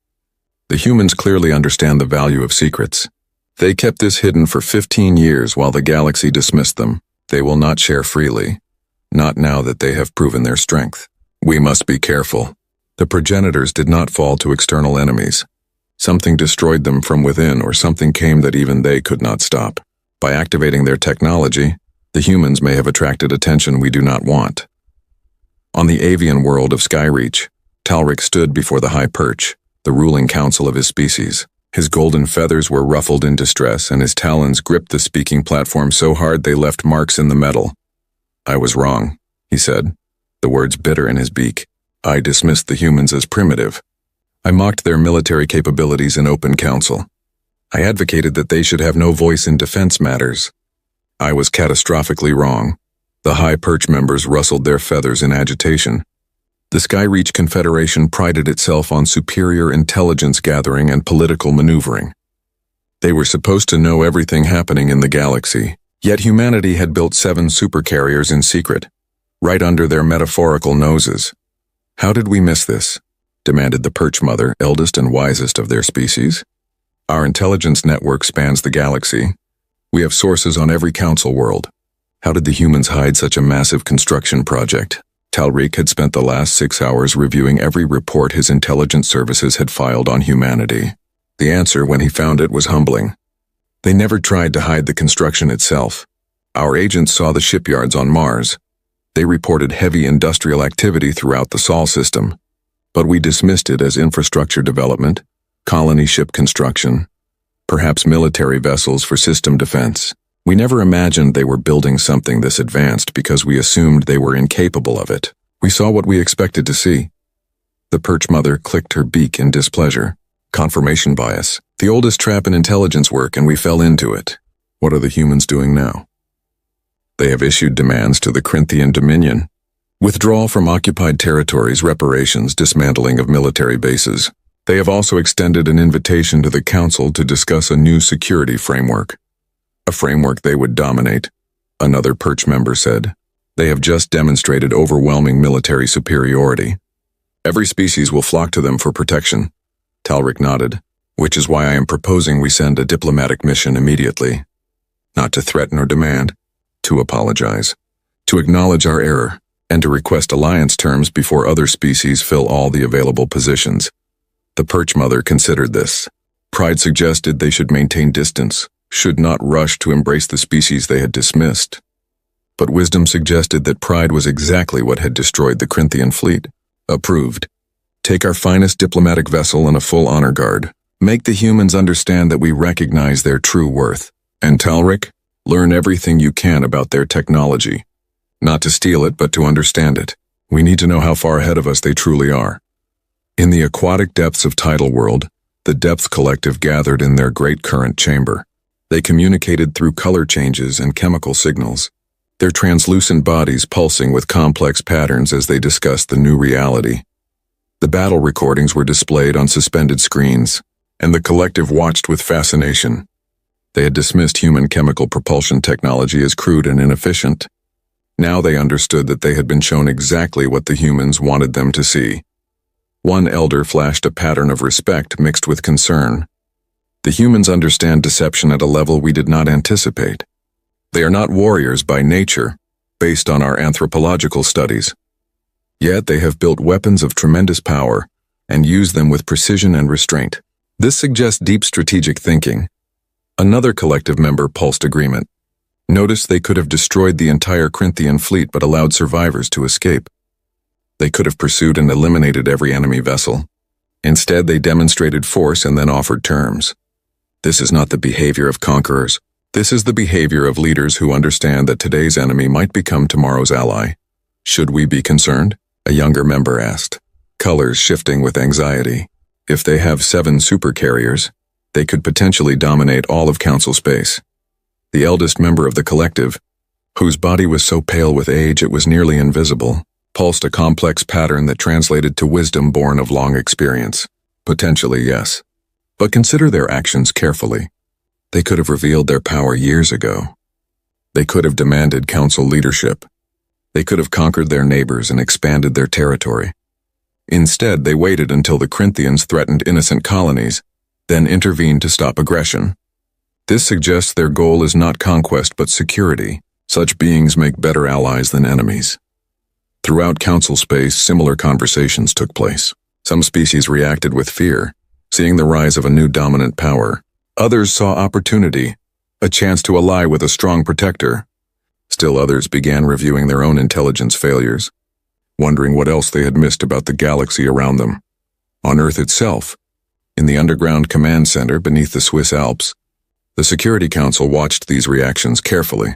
The humans clearly understand the value of secrets. They kept this hidden for 15 years while the galaxy dismissed them. They will not share freely, not now that they have proven their strength. We must be careful. The progenitors did not fall to external enemies. Something destroyed them from within, or something came that even they could not stop. By activating their technology, the humans may have attracted attention we do not want. On the avian world of Skyreach, Talric stood before the High Perch, the ruling council of his species. His golden feathers were ruffled in distress, and his talons gripped the speaking platform so hard they left marks in the metal. "I was wrong," he said, the words bitter in his beak. "I dismissed the humans as primitive. I mocked their military capabilities in open council. I advocated that they should have no voice in defense matters. I was catastrophically wrong." The High Perch members rustled their feathers in agitation. The Skyreach Confederation prided itself on superior intelligence gathering and political maneuvering. They were supposed to know everything happening in the galaxy, yet humanity had built 7 supercarriers in secret, right under their metaphorical noses. "How did we miss this?" demanded the Perch Mother, eldest and wisest of their species. "Our intelligence network spans the galaxy. We have sources on every council world. How did the humans hide such a massive construction project?" Talric had spent the last 6 hours reviewing every report his intelligence services had filed on humanity. The answer, when he found it, was humbling. They never tried to hide the construction itself. Our agents saw the shipyards on Mars. They reported heavy industrial activity throughout the Sol system, but we dismissed it as infrastructure development, colony ship construction, perhaps military vessels for system defense. We never imagined they were building something this advanced because we assumed they were incapable of it. We saw what we expected to see. The Perch Mother clicked her beak in displeasure. Confirmation bias. The oldest trap in intelligence work, and we fell into it. What are the humans doing now? They have issued demands to the Corinthian Dominion. Withdrawal from occupied territories, reparations, dismantling of military bases. They have also extended an invitation to the Council to discuss a new security framework. A framework they would dominate, another Perch member said. They have just demonstrated overwhelming military superiority. Every species will flock to them for protection. Talric nodded, which is why I am proposing we send a diplomatic mission immediately. Not to threaten or demand, to apologize, to acknowledge our error, and to request alliance terms before other species fill all the available positions. The Perch Mother considered this. Pride suggested they should maintain distance, should not rush to embrace the species they had dismissed. But wisdom suggested that pride was exactly what had destroyed the Corinthian fleet. Approved. Take our finest diplomatic vessel and a full honor guard. Make the humans understand that we recognize their true worth. And Talric, learn everything you can about their technology. Not to steal it, but to understand it. We need to know how far ahead of us they truly are. In the aquatic depths of Tidal World, the Depth Collective gathered in their great current chamber. They communicated through color changes and chemical signals, their translucent bodies pulsing with complex patterns as they discussed the new reality. The battle recordings were displayed on suspended screens, and the collective watched with fascination. They had dismissed human chemical propulsion technology as crude and inefficient. Now they understood that they had been shown exactly what the humans wanted them to see. One elder flashed a pattern of respect mixed with concern. The humans understand deception at a level we did not anticipate. They are not warriors by nature, based on our anthropological studies. Yet they have built weapons of tremendous power and use them with precision and restraint. This suggests deep strategic thinking. Another collective member pulsed agreement. Notice they could have destroyed the entire Corinthian fleet but allowed survivors to escape. They could have pursued and eliminated every enemy vessel. Instead, they demonstrated force and then offered terms. This is not the behavior of conquerors. This is the behavior of leaders who understand that today's enemy might become tomorrow's ally. Should we be concerned? A younger member asked, colors shifting with anxiety. If they have 7 supercarriers, they could potentially dominate all of council space. The eldest member of the collective, whose body was so pale with age it was nearly invisible, pulsed a complex pattern that translated to wisdom born of long experience. Potentially, yes. But consider their actions carefully. They could have revealed their power years ago. They could have demanded council leadership. They could have conquered their neighbors and expanded their territory. Instead, they waited until the Corinthians threatened innocent colonies, then intervened to stop aggression. This suggests their goal is not conquest but security, Such beings make better allies than enemies. Throughout council space, similar conversations took place. Some species reacted with fear, seeing the rise of a new dominant power. Others saw opportunity, a chance to ally with a strong protector. Still others began reviewing their own intelligence failures, wondering what else they had missed about the galaxy around them. On Earth itself, in the underground command center beneath the Swiss Alps, the Security Council watched these reactions carefully.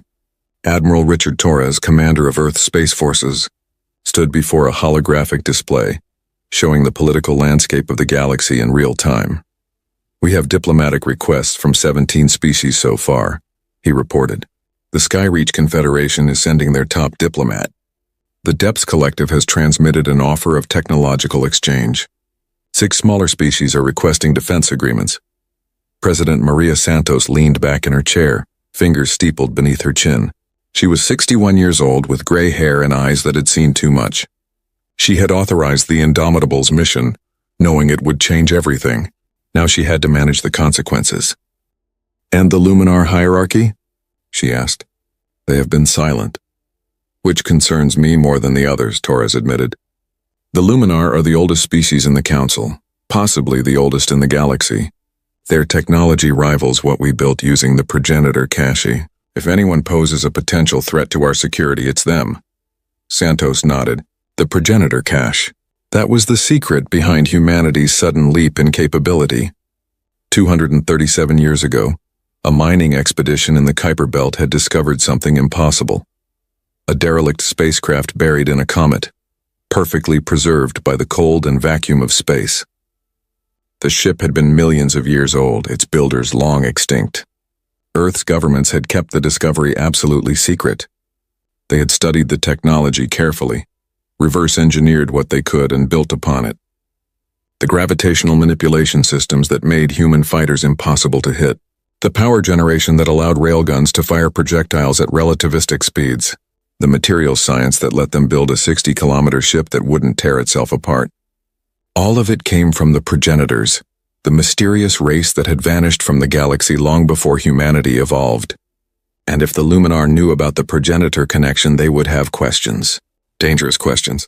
Admiral Richard Torres, commander of Earth's Space Forces, stood before a holographic display, showing the political landscape of the galaxy in real time. "We have diplomatic requests from 17 species so far," he reported. "The Skyreach Confederation is sending their top diplomat. The Depths Collective has transmitted an offer of technological exchange. 6 smaller species are requesting defense agreements." President Maria Santos leaned back in her chair, fingers steepled beneath her chin. She was 61 years old with gray hair and eyes that had seen too much. She had authorized the Indomitable's mission, knowing it would change everything. Now she had to manage the consequences. "And the Luminar hierarchy?" she asked. "They have been silent." "Which concerns me more than the others," Torres admitted. "The Luminar are the oldest species in the Council, possibly the oldest in the galaxy. Their technology rivals what we built using the progenitor cache. If anyone poses a potential threat to our security, it's them." Santos nodded. "The progenitor cache. That was the secret behind humanity's sudden leap in capability. 237 years ago, a mining expedition in the Kuiper Belt had discovered something impossible. A derelict spacecraft buried in a comet, perfectly preserved by the cold and vacuum of space. The ship had been millions of years old, its builders long extinct. Earth's governments had kept the discovery absolutely secret. They had studied the technology carefully, reverse-engineered what they could and built upon it. The gravitational manipulation systems that made human fighters impossible to hit. The power generation that allowed railguns to fire projectiles at relativistic speeds. The materials science that let them build a 60-kilometer ship that wouldn't tear itself apart. All of it came from the progenitors, the mysterious race that had vanished from the galaxy long before humanity evolved. And if the Luminar knew about the progenitor connection, they would have questions. Dangerous questions.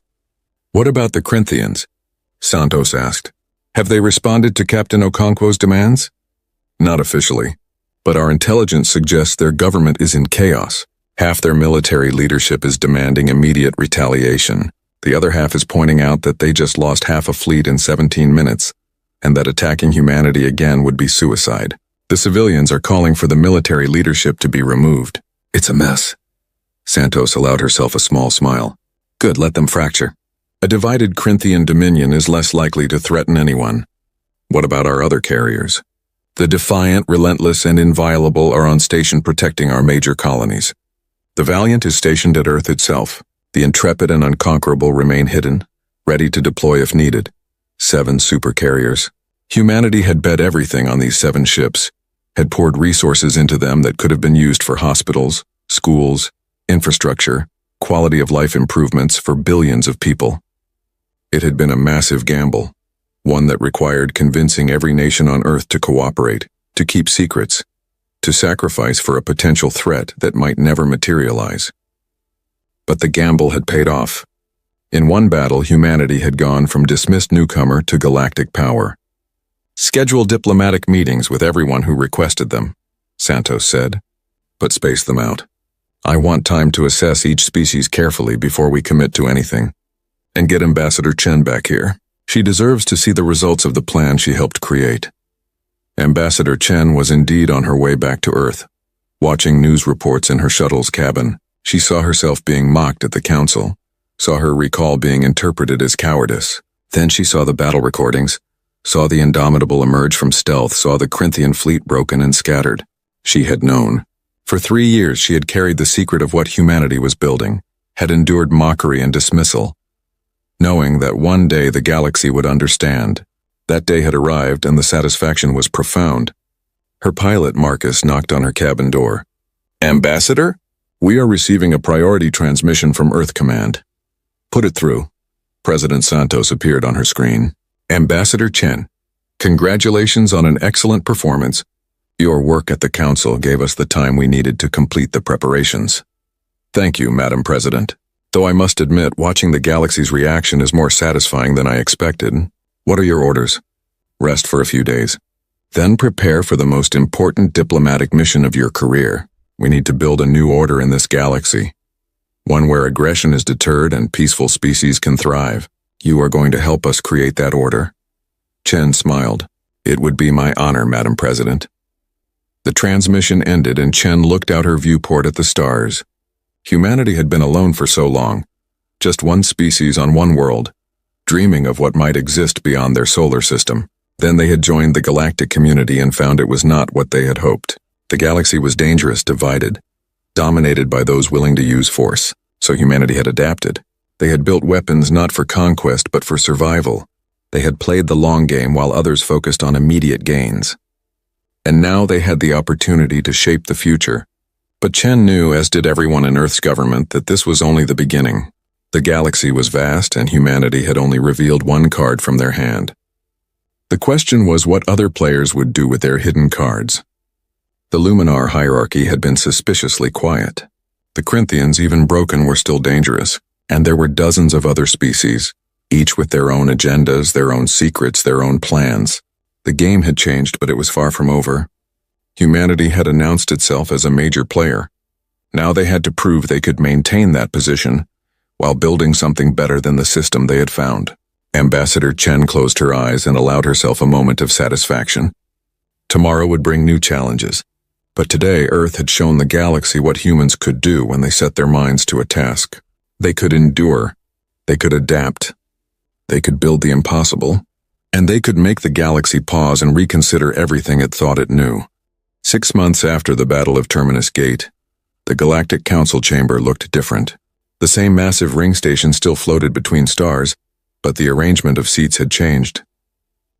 "What about the Corinthians?" Santos asked. "Have they responded to Captain Okonkwo's demands?" "Not officially, but our intelligence suggests their government is in chaos. Half their military leadership is demanding immediate retaliation. The other half is pointing out that they just lost half a fleet in 17 minutes, and that attacking humanity again would be suicide. The civilians are calling for the military leadership to be removed. It's a mess." Santos allowed herself a small smile. "Good, let them fracture. A divided Corinthian dominion is less likely to threaten anyone. What about our other carriers? The Defiant, Relentless, and Inviolable are on station protecting our major colonies. The Valiant is stationed at Earth itself. The Intrepid and Unconquerable remain hidden, ready to deploy if needed. 7 supercarriers. Humanity had bet everything on these 7 ships, had poured resources into them that could have been used for hospitals, schools, infrastructure, quality of life improvements for billions of people. It had been a massive gamble, one that required convincing every nation on Earth to cooperate, to keep secrets, to sacrifice for a potential threat that might never materialize. But the gamble had paid off. In one battle, humanity had gone from dismissed newcomer to galactic power. "Schedule diplomatic meetings with everyone who requested them," Santos said, "but space them out. I want time to assess each species carefully before we commit to anything. And get Ambassador Chen back here. She deserves to see the results of the plan she helped create." Ambassador Chen was indeed on her way back to Earth. Watching news reports in her shuttle's cabin, she saw herself being mocked at the council, saw her recall being interpreted as cowardice. Then she saw the battle recordings, saw the Indomitable emerge from stealth, saw the Corinthian fleet broken and scattered. She had known. For 3 years she had carried the secret of what humanity was building, had endured mockery and dismissal, knowing that one day the galaxy would understand. That day had arrived and the satisfaction was profound. Her pilot, Marcus, knocked on her cabin door. "Ambassador? We are receiving a priority transmission from Earth Command." "Put it through." President Santos appeared on her screen. "Ambassador Chen, congratulations on an excellent performance. Your work at the Council gave us the time we needed to complete the preparations. Thank you, Madam President. Though I must admit, watching the galaxy's reaction is more satisfying than I expected. What are your orders? Rest for a few days. Then prepare for the most important diplomatic mission of your career. We need to build a new order in this galaxy. One where aggression is deterred and peaceful species can thrive. You are going to help us create that order. Chen smiled. It would be my honor, Madam President. The transmission ended and Chen looked out her viewport at the stars. Humanity had been alone for so long. Just one species on one world, dreaming of what might exist beyond their solar system. Then they had joined the galactic community and found it was not what they had hoped. The galaxy was dangerous, divided, dominated by those willing to use force. So humanity had adapted. They had built weapons not for conquest but for survival. They had played the long game while others focused on immediate gains. And now they had the opportunity to shape the future. But Chen knew, as did everyone in Earth's government, that this was only the beginning. The galaxy was vast and humanity had only revealed one card from their hand. The question was what other players would do with their hidden cards. The Luminar hierarchy had been suspiciously quiet. The Corinthians, even broken, were still dangerous, and there were dozens of other species, each with their own agendas, their own secrets, their own plans. The game had changed, but it was far from over. Humanity had announced itself as a major player. Now they had to prove they could maintain that position while building something better than the system they had found. Ambassador Chen closed her eyes and allowed herself a moment of satisfaction. Tomorrow would bring new challenges. But today, Earth had shown the galaxy what humans could do when they set their minds to a task. They could endure. They could adapt. They could build the impossible. And they could make the galaxy pause and reconsider everything it thought it knew. 6 months after the Battle of Terminus Gate, the Galactic Council chamber looked different. The same massive ring station still floated between stars, but the arrangement of seats had changed.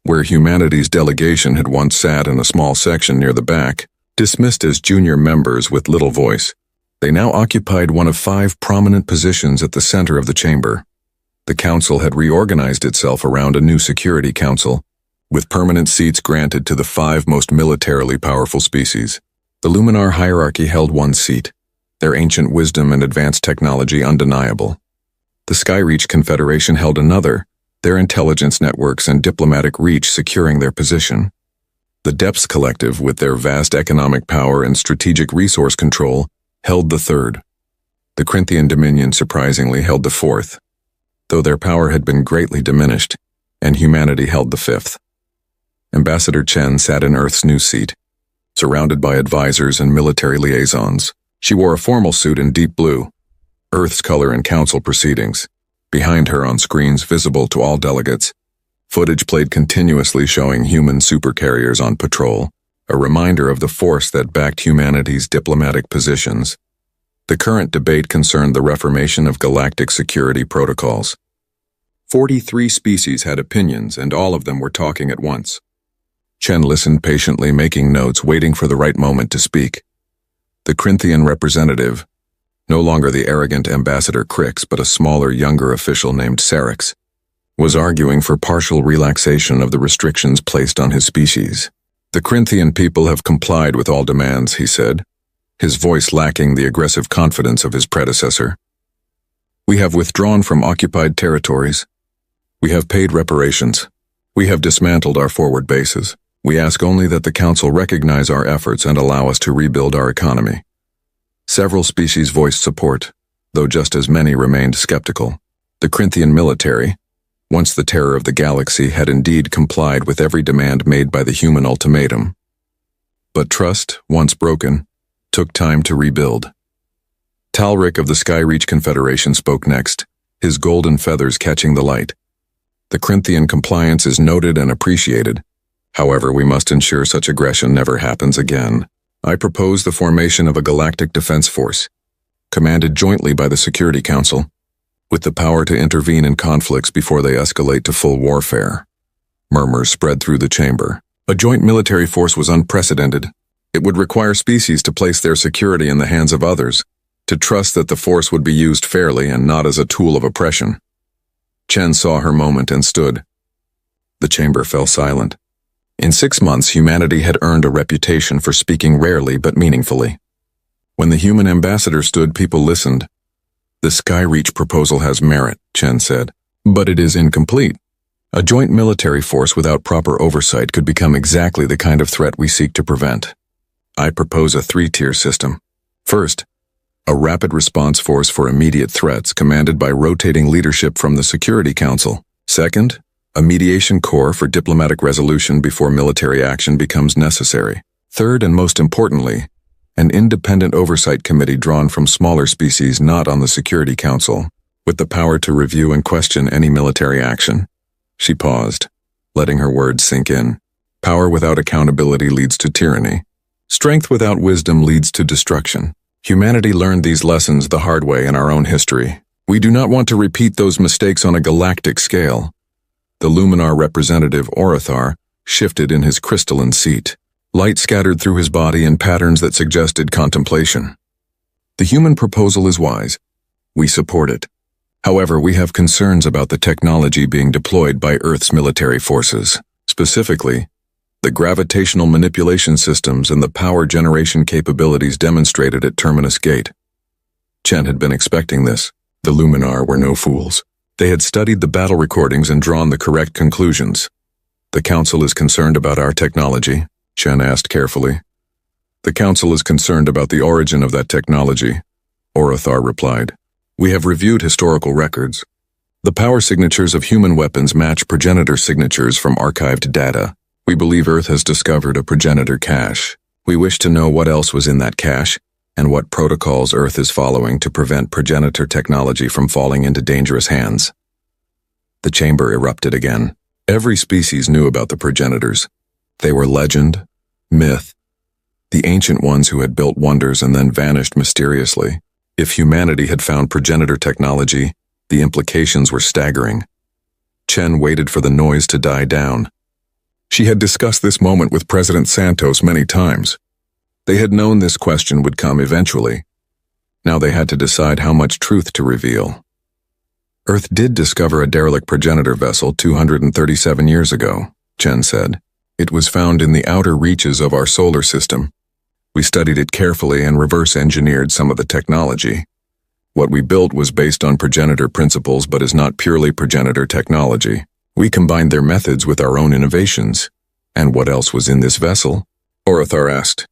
Where humanity's delegation had once sat in a small section near the back, dismissed as junior members with little voice, they now occupied one of 5 prominent positions at the center of the chamber. The council had reorganized itself around a new security council, with permanent seats granted to the 5 most militarily powerful species. The Luminar hierarchy held one seat, their ancient wisdom and advanced technology undeniable. The Skyreach Confederation held another, their intelligence networks and diplomatic reach securing their position. The Depths Collective, with their vast economic power and strategic resource control, held the third. The Corinthian Dominion surprisingly held the fourth, though their power had been greatly diminished, and humanity held the fifth. Ambassador Chen sat in Earth's new seat, surrounded by advisors and military liaisons. She wore a formal suit in deep blue, Earth's color in council proceedings. Behind her, on screens visible to all delegates, footage played continuously showing human supercarriers on patrol, a reminder of the force that backed humanity's diplomatic positions. The current debate concerned the reformation of galactic security protocols. 43 species had opinions, and all of them were talking at once. Chen listened patiently, making notes, waiting for the right moment to speak. The Corinthian representative, no longer the arrogant Ambassador Crix, but a smaller, younger official named Sarix, was arguing for partial relaxation of the restrictions placed on his species. The Corinthian people have complied with all demands, he said, his voice lacking the aggressive confidence of his predecessor. We have withdrawn from occupied territories. We have paid reparations. We have dismantled our forward bases. We ask only that the Council recognize our efforts and allow us to rebuild our economy. Several species voiced support, though just as many remained skeptical. The Corinthian military, once the terror of the galaxy, had indeed complied with every demand made by the human ultimatum. But trust, once broken, took time to rebuild. Talric of the Skyreach Confederation spoke next, his golden feathers catching the light. The Corinthian compliance is noted and appreciated. However, we must ensure such aggression never happens again. I propose the formation of a galactic defense force, commanded jointly by the Security Council, with the power to intervene in conflicts before they escalate to full warfare. Murmurs spread through the chamber. A joint military force was unprecedented. It would require species to place their security in the hands of others, to trust that the force would be used fairly and not as a tool of oppression. Chen saw her moment and stood. The chamber fell silent. In 6 months, humanity had earned a reputation for speaking rarely but meaningfully. When the human ambassador stood, people listened. The Skyreach proposal has merit, Chen said, but it is incomplete. A joint military force without proper oversight could become exactly the kind of threat we seek to prevent. I propose a 3-tier system. First, a rapid response force for immediate threats commanded by rotating leadership from the Security Council. Second, a mediation corps for diplomatic resolution before military action becomes necessary. Third, and most importantly, an independent oversight committee drawn from smaller species not on the Security Council, with the power to review and question any military action. She paused, letting her words sink in. Power without accountability leads to tyranny. Strength without wisdom leads to destruction. Humanity learned these lessons the hard way in our own history. We do not want to repeat those mistakes on a galactic scale. The Luminar representative, Orithar, shifted in his crystalline seat. Light scattered through his body in patterns that suggested contemplation. The human proposal is wise. We support it. However, we have concerns about the technology being deployed by Earth's military forces. Specifically, the gravitational manipulation systems and the power generation capabilities demonstrated at Terminus Gate. Chen had been expecting this. The Luminar were no fools. They had studied the battle recordings and drawn the correct conclusions. The Council is concerned about our technology, Chen asked carefully. The Council is concerned about the origin of that technology, Orithar replied. We have reviewed historical records. The power signatures of human weapons match progenitor signatures from archived data. We believe Earth has discovered a progenitor cache. We wish to know what else was in that cache, and what protocols Earth is following to prevent progenitor technology from falling into dangerous hands. The chamber erupted again. Every species knew about the progenitors. They were legend, myth, the ancient ones who had built wonders and then vanished mysteriously. If humanity had found progenitor technology, the implications were staggering. Chen waited for the noise to die down. She had discussed this moment with President Santos many times. They had known this question would come eventually. Now they had to decide how much truth to reveal. Earth did discover a derelict progenitor vessel 237 years ago, Chen said. It was found in the outer reaches of our solar system. We studied it carefully and reverse-engineered some of the technology. What we built was based on progenitor principles but is not purely progenitor technology. We combined their methods with our own innovations. And what else was in this vessel? Orithar asked.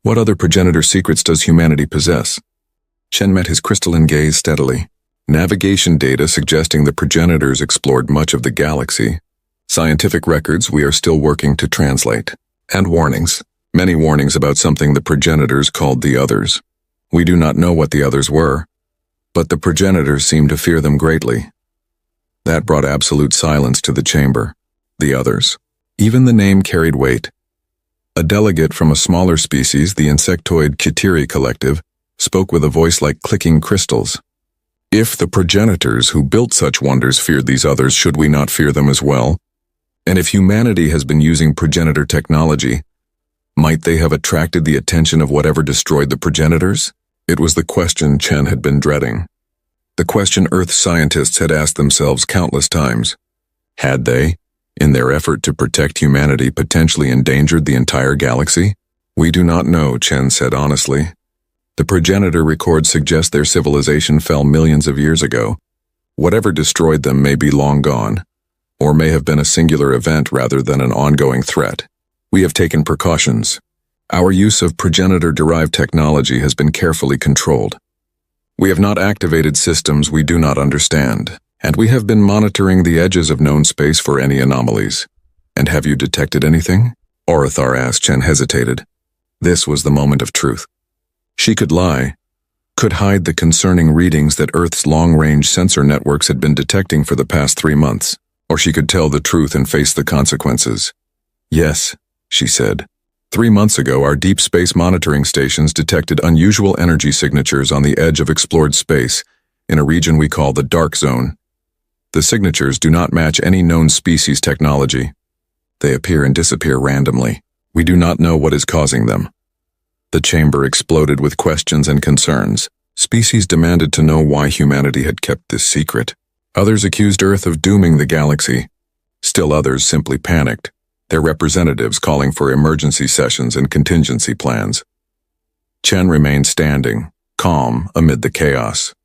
What other progenitor secrets does humanity possess? Chen met his crystalline gaze steadily. Navigation data suggesting the progenitors explored much of the galaxy. Scientific records we are still working to translate. And warnings. Many warnings about something the progenitors called the others. We do not know what the others were, but the progenitors seemed to fear them greatly. That brought absolute silence to the chamber. The others. Even the name carried weight. A delegate from a smaller species, the insectoid Kitiri collective, spoke with a voice like clicking crystals. If the progenitors who built such wonders feared these others, should we not fear them as well? And if humanity has been using progenitor technology, might they have attracted the attention of whatever destroyed the progenitors? It was the question Chen had been dreading. The question Earth scientists had asked themselves countless times. Had they, in their effort to protect humanity, potentially endangered the entire galaxy? We do not know, Chen said honestly. The progenitor records suggest their civilization fell millions of years ago. Whatever destroyed them may be long gone, or may have been a singular event rather than an ongoing threat. We have taken precautions. Our use of progenitor-derived technology has been carefully controlled. We have not activated systems we do not understand, and we have been monitoring the edges of known space for any anomalies. And have you detected anything? Orithar asked. Chen hesitated. This was the moment of truth. She could lie, could hide the concerning readings that Earth's long-range sensor networks had been detecting for the past 3 months, or she could tell the truth and face the consequences. Yes, she said. 3 months ago, our deep space monitoring stations detected unusual energy signatures on the edge of explored space, in a region we call the Dark Zone. The signatures do not match any known species technology. They appear and disappear randomly. We do not know what is causing them. The chamber exploded with questions and concerns. Species demanded to know why humanity had kept this secret. Others accused Earth of dooming the galaxy. Still others simply panicked, their representatives calling for emergency sessions and contingency plans. Chen remained standing, calm amid the chaos.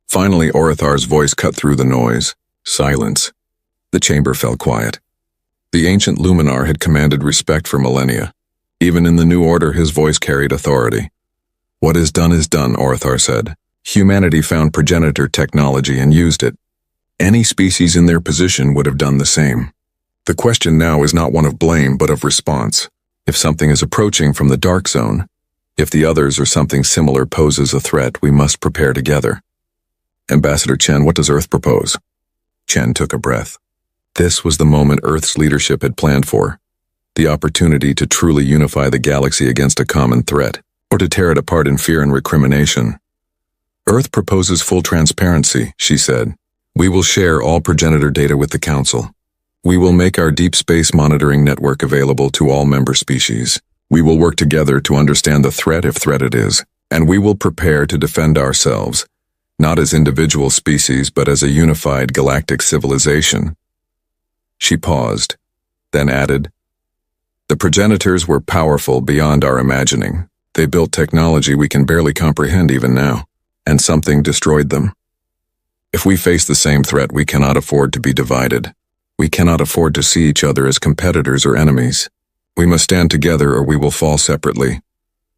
Finally, Orathar's voice cut through the noise. Silence. The chamber fell quiet. The ancient luminar had commanded respect for millennia. Even in the new order, his voice carried authority. What is done, Orathar said. Humanity found progenitor technology and used it. Any species in their position would have done the same. The question now is not one of blame, but of response. If something is approaching from the dark zone, if the others or something similar poses a threat, we must prepare together. Ambassador Chen, what does Earth propose? Chen took a breath. This was the moment Earth's leadership had planned for. The opportunity to truly unify the galaxy against a common threat, or to tear it apart in fear and recrimination. Earth proposes full transparency, she said. We will share all progenitor data with the Council. We will make our deep space monitoring network available to all member species. We will work together to understand the threat, if threat it is, and we will prepare to defend ourselves, not as individual species, but as a unified galactic civilization. She paused, then added, the progenitors were powerful beyond our imagining. They built technology we can barely comprehend even now, and something destroyed them. If we face the same threat, we cannot afford to be divided. We cannot afford to see each other as competitors or enemies. We must stand together or we will fall separately.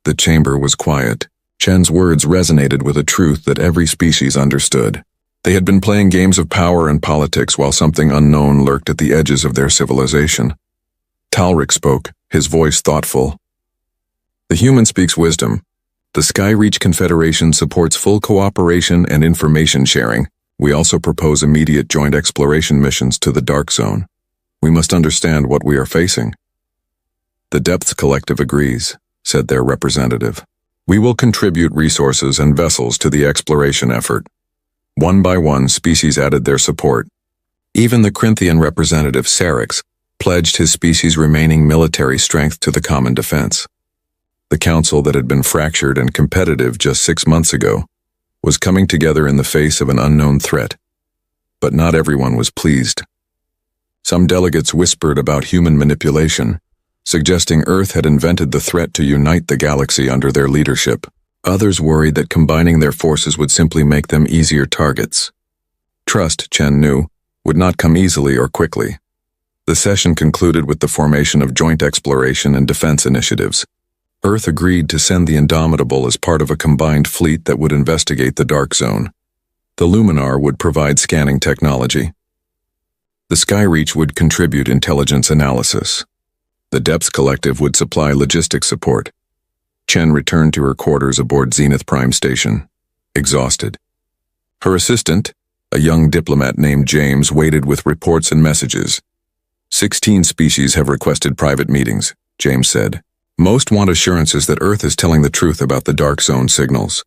The chamber was quiet. Chen's words resonated with a truth that every species understood. They had been playing games of power and politics while something unknown lurked at the edges of their civilization. Talric spoke, his voice thoughtful. The human speaks wisdom. The Skyreach Confederation supports full cooperation and information sharing. We also propose immediate joint exploration missions to the Dark Zone. We must understand what we are facing. The Depths Collective agrees, said their representative. We will contribute resources and vessels to the exploration effort. One by one, species added their support. Even the Corinthian representative, Sarix, pledged his species' remaining military strength to the common defense. The council that had been fractured and competitive just 6 months ago was coming together in the face of an unknown threat. But not everyone was pleased. Some delegates whispered about human manipulation, suggesting Earth had invented the threat to unite the galaxy under their leadership. Others worried that combining their forces would simply make them easier targets. Trust, Chen knew, would not come easily or quickly. The session concluded with the formation of joint exploration and defense initiatives. Earth agreed to send the Indomitable as part of a combined fleet that would investigate the Dark Zone. The Luminar would provide scanning technology. The Skyreach would contribute intelligence analysis. The Depths Collective would supply logistics support. Chen returned to her quarters aboard Zenith Prime Station, exhausted. Her assistant, a young diplomat named James, waited with reports and messages. 16 species have requested private meetings, James said. Most want assurances that Earth is telling the truth about the Dark Zone signals.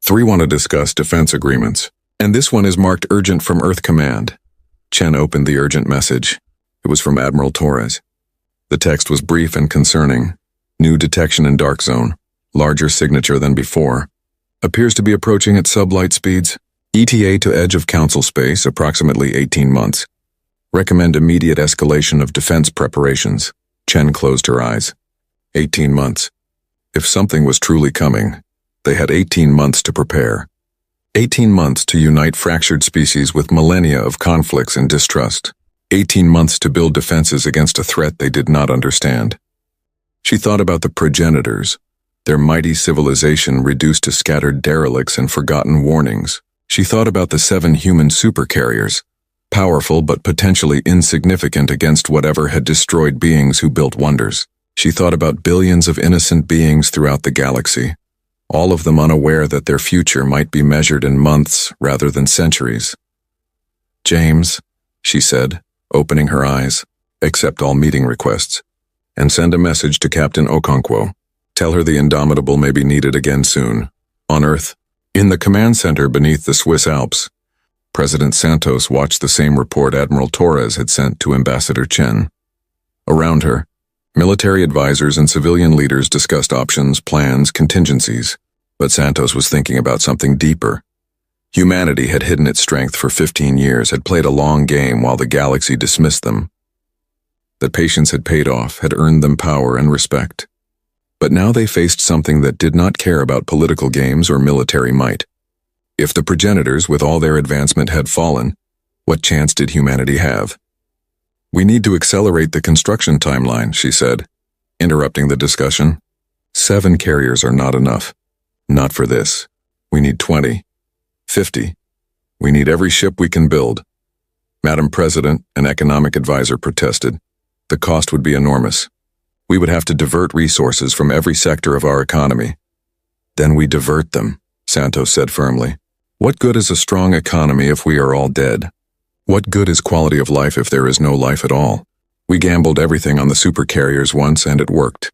3 want to discuss defense agreements, and this one is marked urgent from Earth Command. Chen opened the urgent message. It was from Admiral Torres. The text was brief and concerning. New detection in Dark Zone, larger signature than before. Appears to be approaching at sublight speeds. ETA to edge of Council space, approximately 18 months. Recommend immediate escalation of defense preparations. Chen closed her eyes. 18 months. If something was truly coming, they had 18 months to prepare. 18 months to unite fractured species with millennia of conflicts and distrust. 18 months to build defenses against a threat they did not understand. She thought about the progenitors, their mighty civilization reduced to scattered derelicts and forgotten warnings. She thought about the 7 human supercarriers, powerful but potentially insignificant against whatever had destroyed beings who built wonders. She thought about billions of innocent beings throughout the galaxy, all of them unaware that their future might be measured in months rather than centuries. James, she said, opening her eyes, accept all meeting requests, and send a message to Captain Okonkwo. Tell her the Indomitable may be needed again soon, on Earth. In the command center beneath the Swiss Alps, President Santos watched the same report Admiral Torres had sent to Ambassador Chen. Around her, military advisors and civilian leaders discussed options, plans, contingencies, but Santos was thinking about something deeper. Humanity had hidden its strength for 15 years, had played a long game while the galaxy dismissed them. That patience had paid off, had earned them power and respect. But now they faced something that did not care about political games or military might. If the progenitors, with all their advancement, had fallen, what chance did humanity have? "We need to accelerate the construction timeline," she said, interrupting the discussion. 7 carriers are not enough. Not for this. We need 20. 50. We need every ship we can build. Madam President, an economic advisor, protested. The cost would be enormous. We would have to divert resources from every sector of our economy. Then we divert them, Santos said firmly. What good is a strong economy if we are all dead? What good is quality of life if there is no life at all? We gambled everything on the supercarriers once and it worked.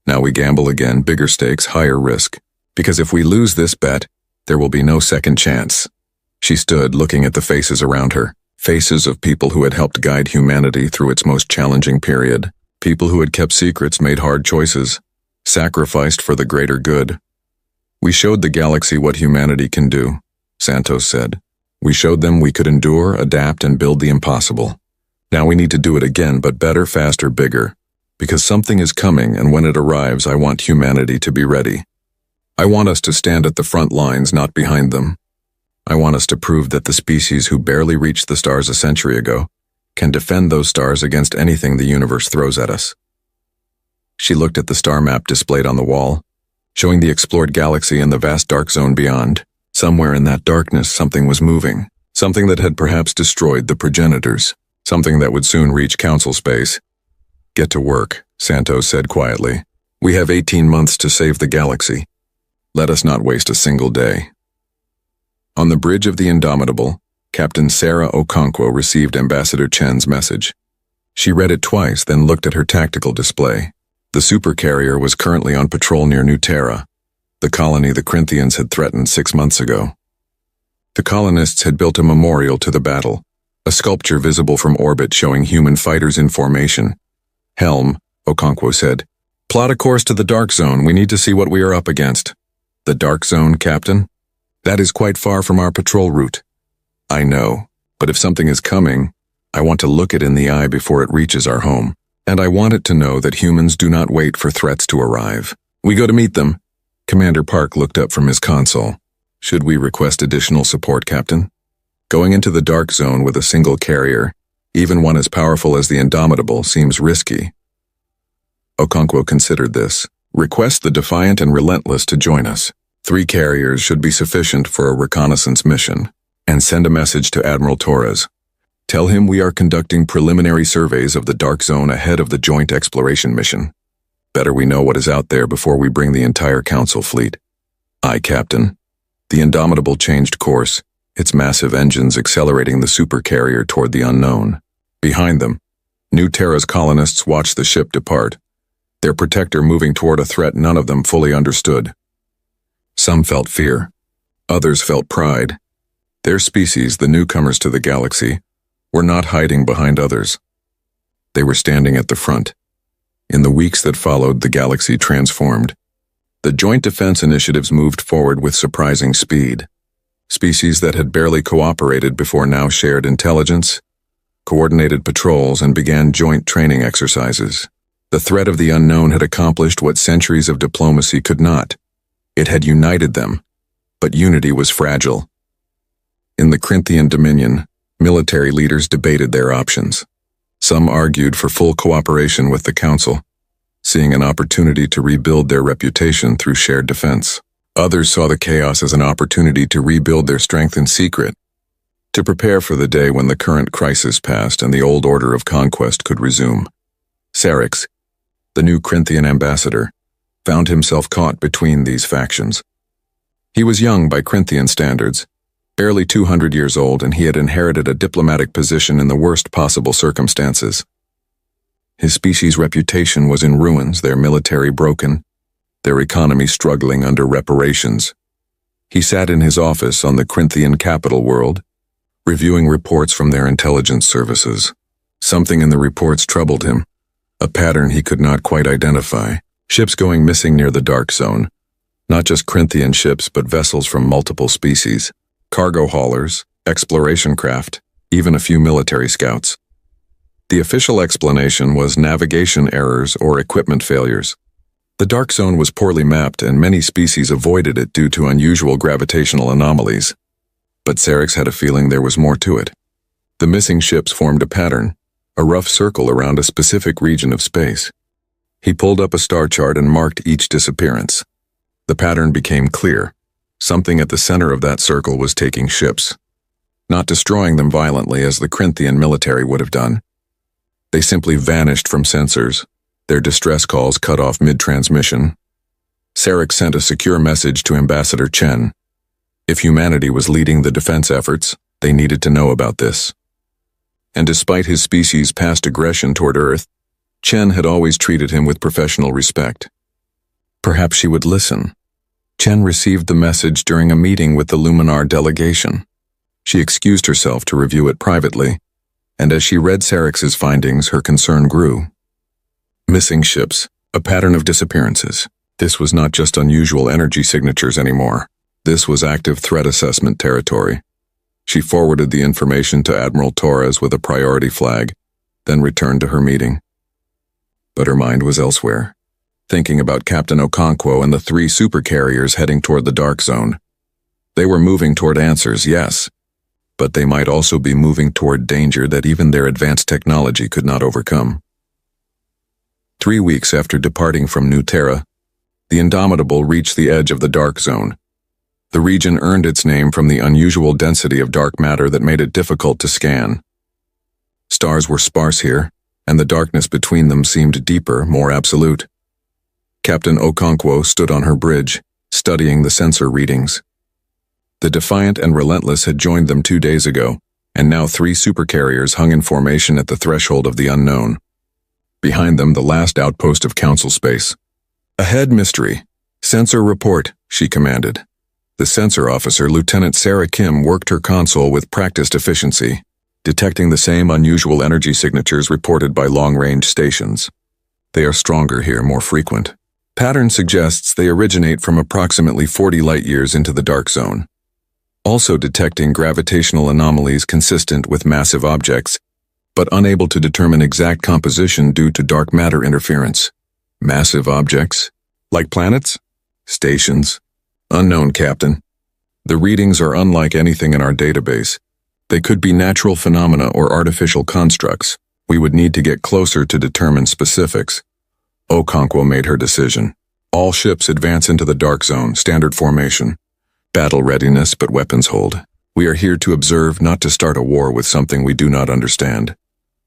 Now we gamble again, bigger stakes, higher risk. Because if we lose this bet, there will be no second chance. She stood looking at the faces around her, faces of people who had helped guide humanity through its most challenging period, people who had kept secrets, made hard choices, sacrificed for the greater good. We showed the galaxy what humanity can do, Santos said. We showed them we could endure, adapt, and build the impossible. Now we need to do it again, but better, faster, bigger. Because something is coming, and when it arrives, I want humanity to be ready. I want us to stand at the front lines, not behind them. I want us to prove that the species who barely reached the stars a century ago can defend those stars against anything the universe throws at us. She looked at the star map displayed on the wall, showing the explored galaxy and the vast dark zone beyond. Somewhere in that darkness, something was moving, something that had perhaps destroyed the progenitors, something that would soon reach council space. Get to work, Santos said quietly. We have 18 months to save the galaxy. Let us not waste a single day. On the bridge of the Indomitable, Captain Sarah Okonkwo received Ambassador Chen's message. She read it twice, then looked at her tactical display. The supercarrier was currently on patrol near New Terra, the colony the Corinthians had threatened 6 months ago. The colonists had built a memorial to the battle, a sculpture visible from orbit showing human fighters in formation. Helm, Okonkwo said. Plot a course to the Dark Zone. We need to see what we are up against. The Dark Zone, Captain? That is quite far from our patrol route. I know, but if something is coming, I want to look it in the eye before it reaches our home. And I want it to know that humans do not wait for threats to arrive. We go to meet them. Commander Park looked up from his console. Should we request additional support, Captain? Going into the Dark Zone with a single carrier, even one as powerful as the Indomitable, seems risky. Okonkwo considered this. Request the Defiant and Relentless to join us. 3 carriers should be sufficient for a reconnaissance mission. And send a message to Admiral Torres. Tell him we are conducting preliminary surveys of the Dark Zone ahead of the joint exploration mission. Better we know what is out there before we bring the entire Council fleet. Aye, Captain. The Indomitable changed course, its massive engines accelerating the supercarrier toward the unknown. Behind them, New Terra's colonists watched the ship depart, their protector moving toward a threat none of them fully understood. Some felt fear. Others felt pride. Their species, the newcomers to the galaxy, were not hiding behind others. They were standing at the front. In the weeks that followed, the galaxy transformed. The joint defense initiatives moved forward with surprising speed. Species that had barely cooperated before now shared intelligence, coordinated patrols, and began joint training exercises. The threat of the unknown had accomplished what centuries of diplomacy could not. It had united them, but unity was fragile. In the Corinthian Dominion, military leaders debated their options. Some argued for full cooperation with the Council, seeing an opportunity to rebuild their reputation through shared defense. Others saw the chaos as an opportunity to rebuild their strength in secret, to prepare for the day when the current crisis passed and the old order of conquest could resume. Sarix, the new Corinthian ambassador, found himself caught between these factions. He was young by Corinthian standards, barely 200 years old, and he had inherited a diplomatic position in the worst possible circumstances. His species' reputation was in ruins, their military broken, their economy struggling under reparations. He sat in his office on the Corinthian capital world, reviewing reports from their intelligence services. Something in the reports troubled him, a pattern he could not quite identify. Ships going missing near the Dark Zone, not just Corinthian ships but vessels from multiple species. Cargo haulers, exploration craft, even a few military scouts. The official explanation was navigation errors or equipment failures. The The dark zone was poorly mapped and many species avoided it due to unusual gravitational anomalies. But Sarex had a feeling there was more to it. The missing ships formed a pattern, a rough circle around a specific region of space. He pulled up a star chart and marked each disappearance. The pattern became clear. Something at the center of that circle was taking ships, not destroying them violently as the Corinthian military would have done. They simply vanished from sensors, their distress calls cut off mid-transmission. Sarex sent a secure message to Ambassador Chen. If humanity was leading the defense efforts, they needed to know about this. And despite his species' past aggression toward Earth, Chen had always treated him with professional respect. Perhaps she would listen. Chen received the message during a meeting with the Luminar delegation. She excused herself to review it privately, and as she read Sarex's findings, her concern grew. Missing ships, a pattern of disappearances. This was not just unusual energy signatures anymore. This was active threat assessment territory. She forwarded the information to Admiral Torres with a priority flag, then returned to her meeting. But her mind was elsewhere, thinking about Captain Okonkwo and the 3 supercarriers heading toward the dark zone. They were moving toward answers, yes, but they might also be moving toward danger that even their advanced technology could not overcome. 3 weeks after departing from New Terra, the Indomitable reached the edge of the dark zone. The region earned its name from the unusual density of dark matter that made it difficult to scan. Stars were sparse here, and the darkness between them seemed deeper, more absolute. Captain Okonkwo stood on her bridge, studying the sensor readings. The Defiant and Relentless had joined them 2 days ago, and now 3 supercarriers hung in formation at the threshold of the unknown. Behind them, the last outpost of Council space. Ahead, mystery. Sensor report, she commanded. The sensor officer, Lieutenant Sarah Kim, worked her console with practiced efficiency, detecting the same unusual energy signatures reported by long-range stations. They are stronger here, more frequent. Pattern suggests they originate from approximately 40 light-years into the dark zone. Also detecting gravitational anomalies consistent with massive objects, but unable to determine exact composition due to dark matter interference. Massive objects? Like planets? Stations? Unknown, Captain. The readings are unlike anything in our database. They could be natural phenomena or artificial constructs. We would need to get closer to determine specifics. Okonkwo made her decision. All ships advance into the dark zone, standard formation. Battle readiness, but weapons hold. We are here to observe, not to start a war with something we do not understand.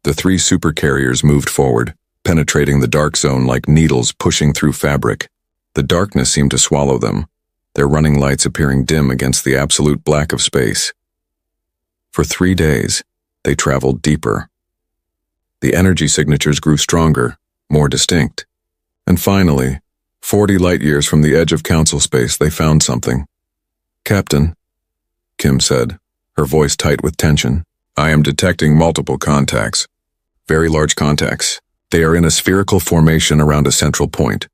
The 3 supercarriers moved forward, penetrating the dark zone like needles pushing through fabric. The darkness seemed to swallow them, their running lights appearing dim against the absolute black of space. For 3 days, they traveled deeper. The energy signatures grew stronger, more distinct. And finally, 40 light-years from the edge of Council space, they found something. Captain, Kim said, her voice tight with tension, I am detecting multiple contacts. Very large contacts. They are in a spherical formation around a central point.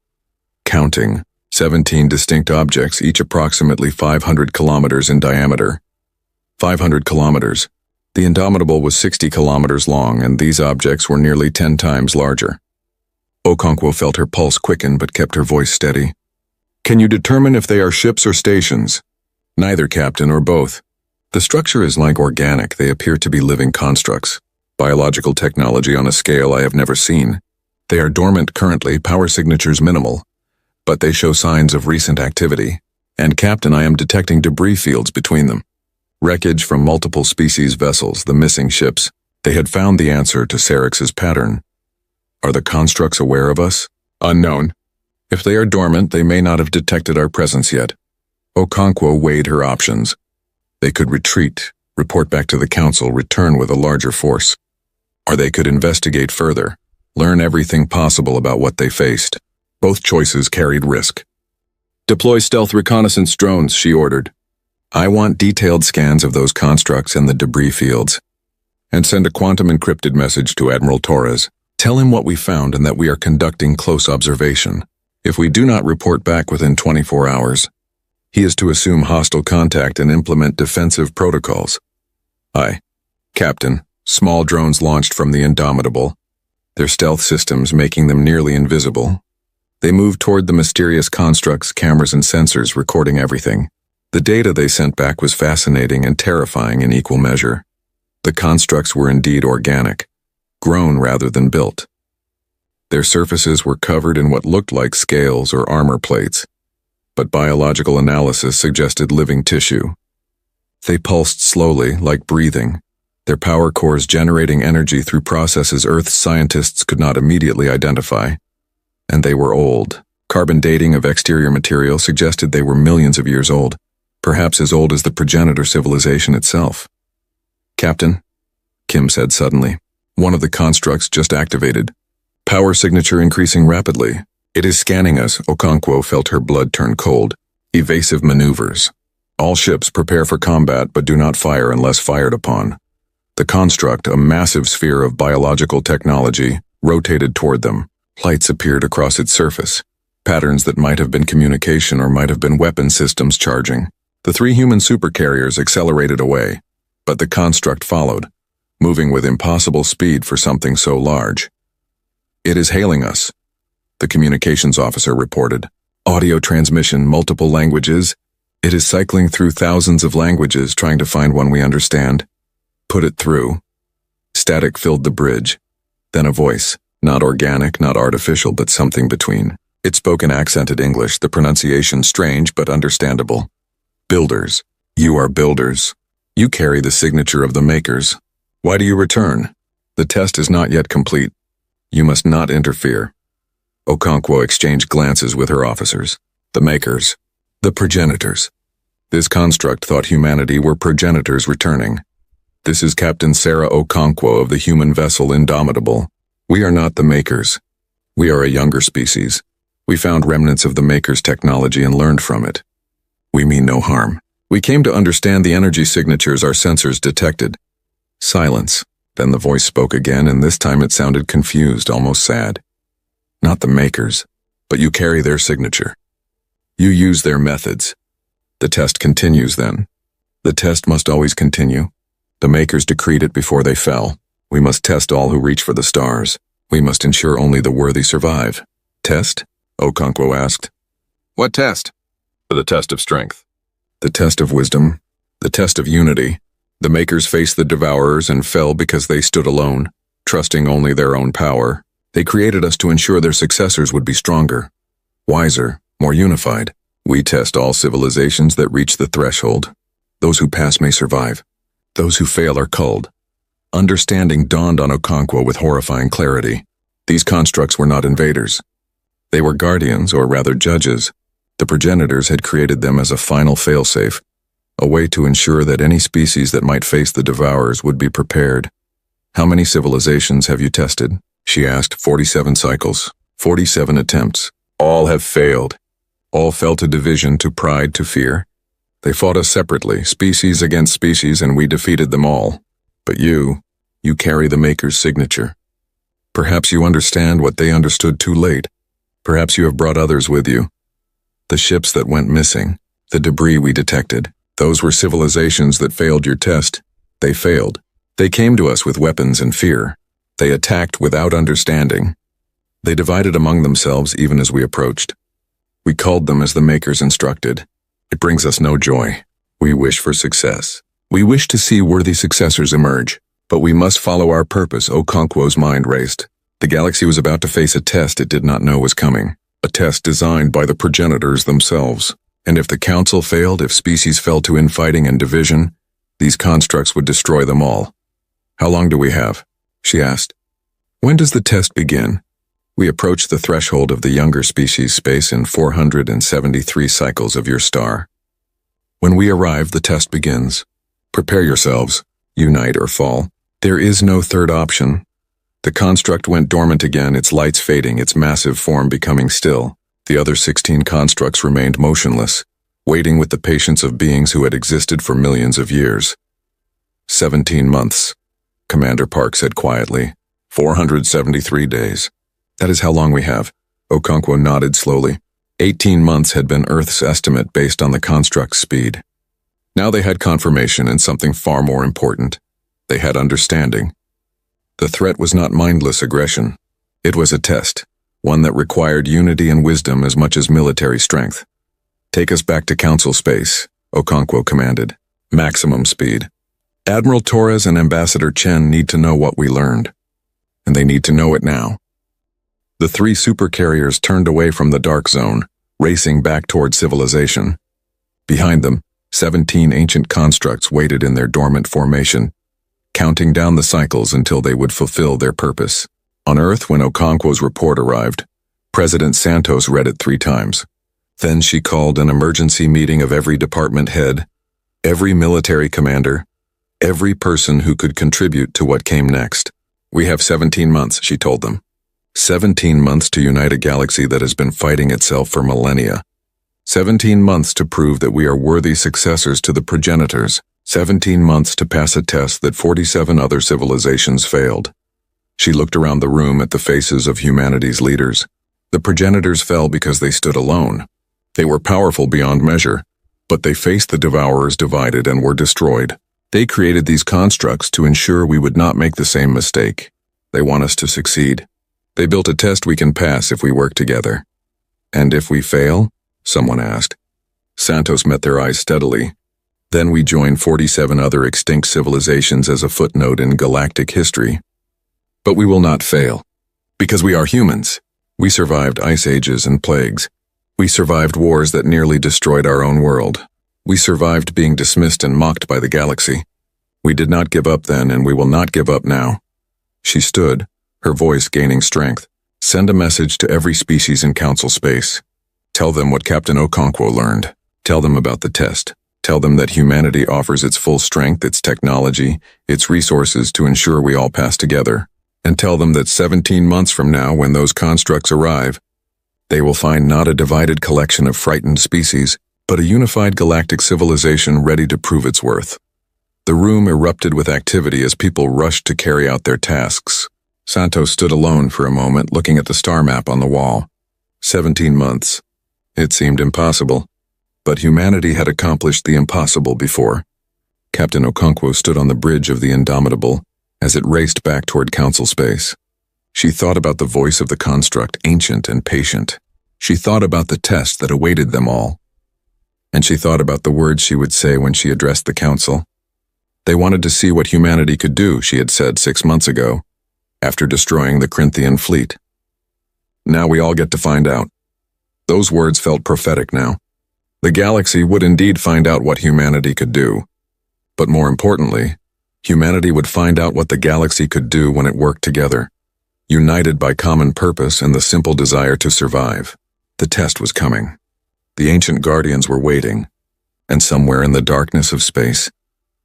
Counting, 17 distinct objects, each approximately 500 kilometers in diameter. 500 kilometers. The Indomitable was 60 kilometers long, and these objects were nearly 10 times larger. Okonkwo felt her pulse quicken but kept her voice steady. Can you determine if they are ships or stations? Neither, Captain, or both. The structure is like organic. They appear to be living constructs. Biological technology on a scale I have never seen. They are dormant currently, power signatures minimal, but they show signs of recent activity. And Captain, I am detecting debris fields between them. Wreckage from multiple species vessels, the missing ships. They had found the answer to Sarex's pattern. Are the constructs aware of us? Unknown. If they are dormant, they may not have detected our presence yet. Okonkwo weighed her options. They could retreat, report back to the Council, return with a larger force. Or they could investigate further, learn everything possible about what they faced. Both choices carried risk. Deploy stealth reconnaissance drones, she ordered. I want detailed scans of those constructs and the debris fields. And send a quantum encrypted message to Admiral Torres. Tell him what we found and that we are conducting close observation. If we do not report back within 24 hours, he is to assume hostile contact and implement defensive protocols. Aye. Captain, small drones launched from the Indomitable, their stealth systems making them nearly invisible. They moved toward the mysterious constructs, cameras, and sensors recording everything. The data they sent back was fascinating and terrifying in equal measure. The constructs were indeed organic, grown rather than built. Their surfaces were covered in what looked like scales or armor plates, but biological analysis suggested living tissue. They pulsed slowly, like breathing, their power cores generating energy through processes Earth's scientists could not immediately identify. And they were old. Carbon dating of exterior material suggested they were millions of years old, perhaps as old as the progenitor civilization itself. "Captain," Kim said suddenly, "one of the constructs just activated. Power signature increasing rapidly. It is scanning us." Okonkwo felt her blood turn cold. "Evasive maneuvers. All ships prepare for combat but do not fire unless fired upon." The construct, a massive sphere of biological technology, rotated toward them. Lights appeared across its surface, patterns that might have been communication or might have been weapon systems charging. The three human supercarriers accelerated away, but the construct followed, moving with impossible speed for something so large. "It is hailing us," the communications officer reported. "Audio transmission, multiple languages. It is cycling through thousands of languages trying to find one we understand. Put it through." Static filled the bridge. Then a voice, not organic, not artificial, but something between. It spoke in accented English, the pronunciation strange but understandable. "Builders. You are builders. You carry the signature of the makers. Why do you return? The test is not yet complete. You must not interfere." Okonkwo exchanged glances with her officers. The makers. The progenitors. This construct thought humanity were progenitors returning. "This is Captain Sarah Okonkwo of the human vessel Indomitable. We are not the makers. We are a younger species. We found remnants of the makers' technology and learned from it. We mean no harm. We came to understand the energy signatures our sensors detected." Silence. Then the voice spoke again, and this time it sounded confused, almost sad. "Not the makers, but you carry their signature. You use their methods. The test continues then. The test must always continue. The makers decreed it before they fell. We must test all who reach for the stars. We must ensure only the worthy survive." "Test?" Okonkwo asked. "What test?" "The test of strength. The test of wisdom. The test of unity. The makers faced the devourers and fell because they stood alone, trusting only their own power. They created us to ensure their successors would be stronger, wiser, more unified. We test all civilizations that reach the threshold. Those who pass may survive. Those who fail are culled." Understanding dawned on Okonkwo with horrifying clarity. These constructs were not invaders. They were guardians, or rather judges. The progenitors had created them as a final failsafe, a way to ensure that any species that might face the devourers would be prepared. "How many civilizations have you tested?" she asked. 47 cycles, 47 attempts. All have failed. All fell to division, to pride, to fear. They fought us separately, species against species, and we defeated them all. But you carry the Maker's signature. Perhaps you understand what they understood too late. Perhaps you have brought others with you. The ships that went missing, the debris we detected, those were civilizations that failed your test. They failed. They came to us with weapons and fear. They attacked without understanding. They divided among themselves even as we approached. We called them as the Makers instructed. It brings us no joy. We wish for success. We wish to see worthy successors emerge. But we must follow our purpose. Okonkwo's mind raced. The galaxy was about to face a test it did not know was coming. A test designed by the progenitors themselves. And if the council failed, if species fell to infighting and division, these constructs would destroy them all. "How long do we have?" she asked. "When does the test begin?" "We approach the threshold of the younger species space in 473 cycles of your star. When we arrive, the test begins. Prepare yourselves. Unite or fall. There is no third option." The construct went dormant again, its lights fading, its massive form becoming still. The other 16 constructs remained motionless, waiting with the patience of beings who had existed for millions of years. 17 months, Commander Park said quietly. 473 days. That is how long we have. Okonkwo nodded slowly. 18 months had been Earth's estimate based on the construct's speed. Now they had confirmation and something far more important. They had understanding. The threat was not mindless aggression. It was a test. one that required unity and wisdom as much as military strength. "Take us back to council space," Okonkwo commanded. "Maximum speed. Admiral Torres and Ambassador Chen need to know what we learned, and they need to know it now." The three supercarriers turned away from the dark zone, racing back toward civilization. Behind them, 17 ancient constructs waited in their dormant formation, counting down the cycles until they would fulfill their purpose. On Earth, when Okonkwo's report arrived, President Santos read it 3 times. Then she called an emergency meeting of every department head, every military commander, every person who could contribute to what came next. "We have 17 months, she told them. 17 months to unite a galaxy that has been fighting itself for millennia. 17 months to prove that we are worthy successors to the progenitors. 17 months to pass a test that 47 other civilizations failed." She looked around the room at the faces of humanity's leaders. The progenitors fell because they stood alone. They were powerful beyond measure, but they faced the devourers divided and were destroyed. They created these constructs to ensure we would not make the same mistake. They want us to succeed. They built a test we can pass if we work together. "And if we fail?" someone asked. Santos met their eyes steadily. "Then we join 47 other extinct civilizations as a footnote in galactic history. But we will not fail. Because we are humans. We survived ice ages and plagues. We survived wars that nearly destroyed our own world. We survived being dismissed and mocked by the galaxy. We did not give up then, and we will not give up now." She stood, her voice gaining strength. "Send a message to every species in council space. Tell them what Captain Okonkwo learned. Tell them about the test. Tell them that humanity offers its full strength, its technology, its resources to ensure we all pass together. And tell them that 17 months from now, when those constructs arrive, they will find not a divided collection of frightened species, but a unified galactic civilization ready to prove its worth." The room erupted with activity as people rushed to carry out their tasks. Santos stood alone for a moment, looking at the star map on the wall. 17 months. It seemed impossible, but humanity had accomplished the impossible before. Captain Okonkwo stood on the bridge of the Indomitable as it raced back toward council space. She thought about the voice of the construct, ancient and patient. She thought about the test that awaited them all. And she thought about the words she would say when she addressed the council. They wanted to see what humanity could do, she had said 6 months ago, after destroying the Corinthian fleet. Now we all get to find out. Those words felt prophetic now. The galaxy would indeed find out what humanity could do. But more importantly, humanity would find out what the galaxy could do when it worked together, united by common purpose and the simple desire to survive. The test was coming. The ancient guardians were waiting, and somewhere in the darkness of space,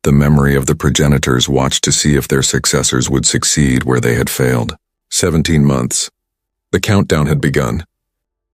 the memory of the progenitors watched to see if their successors would succeed where they had failed. 17 months. The countdown had begun.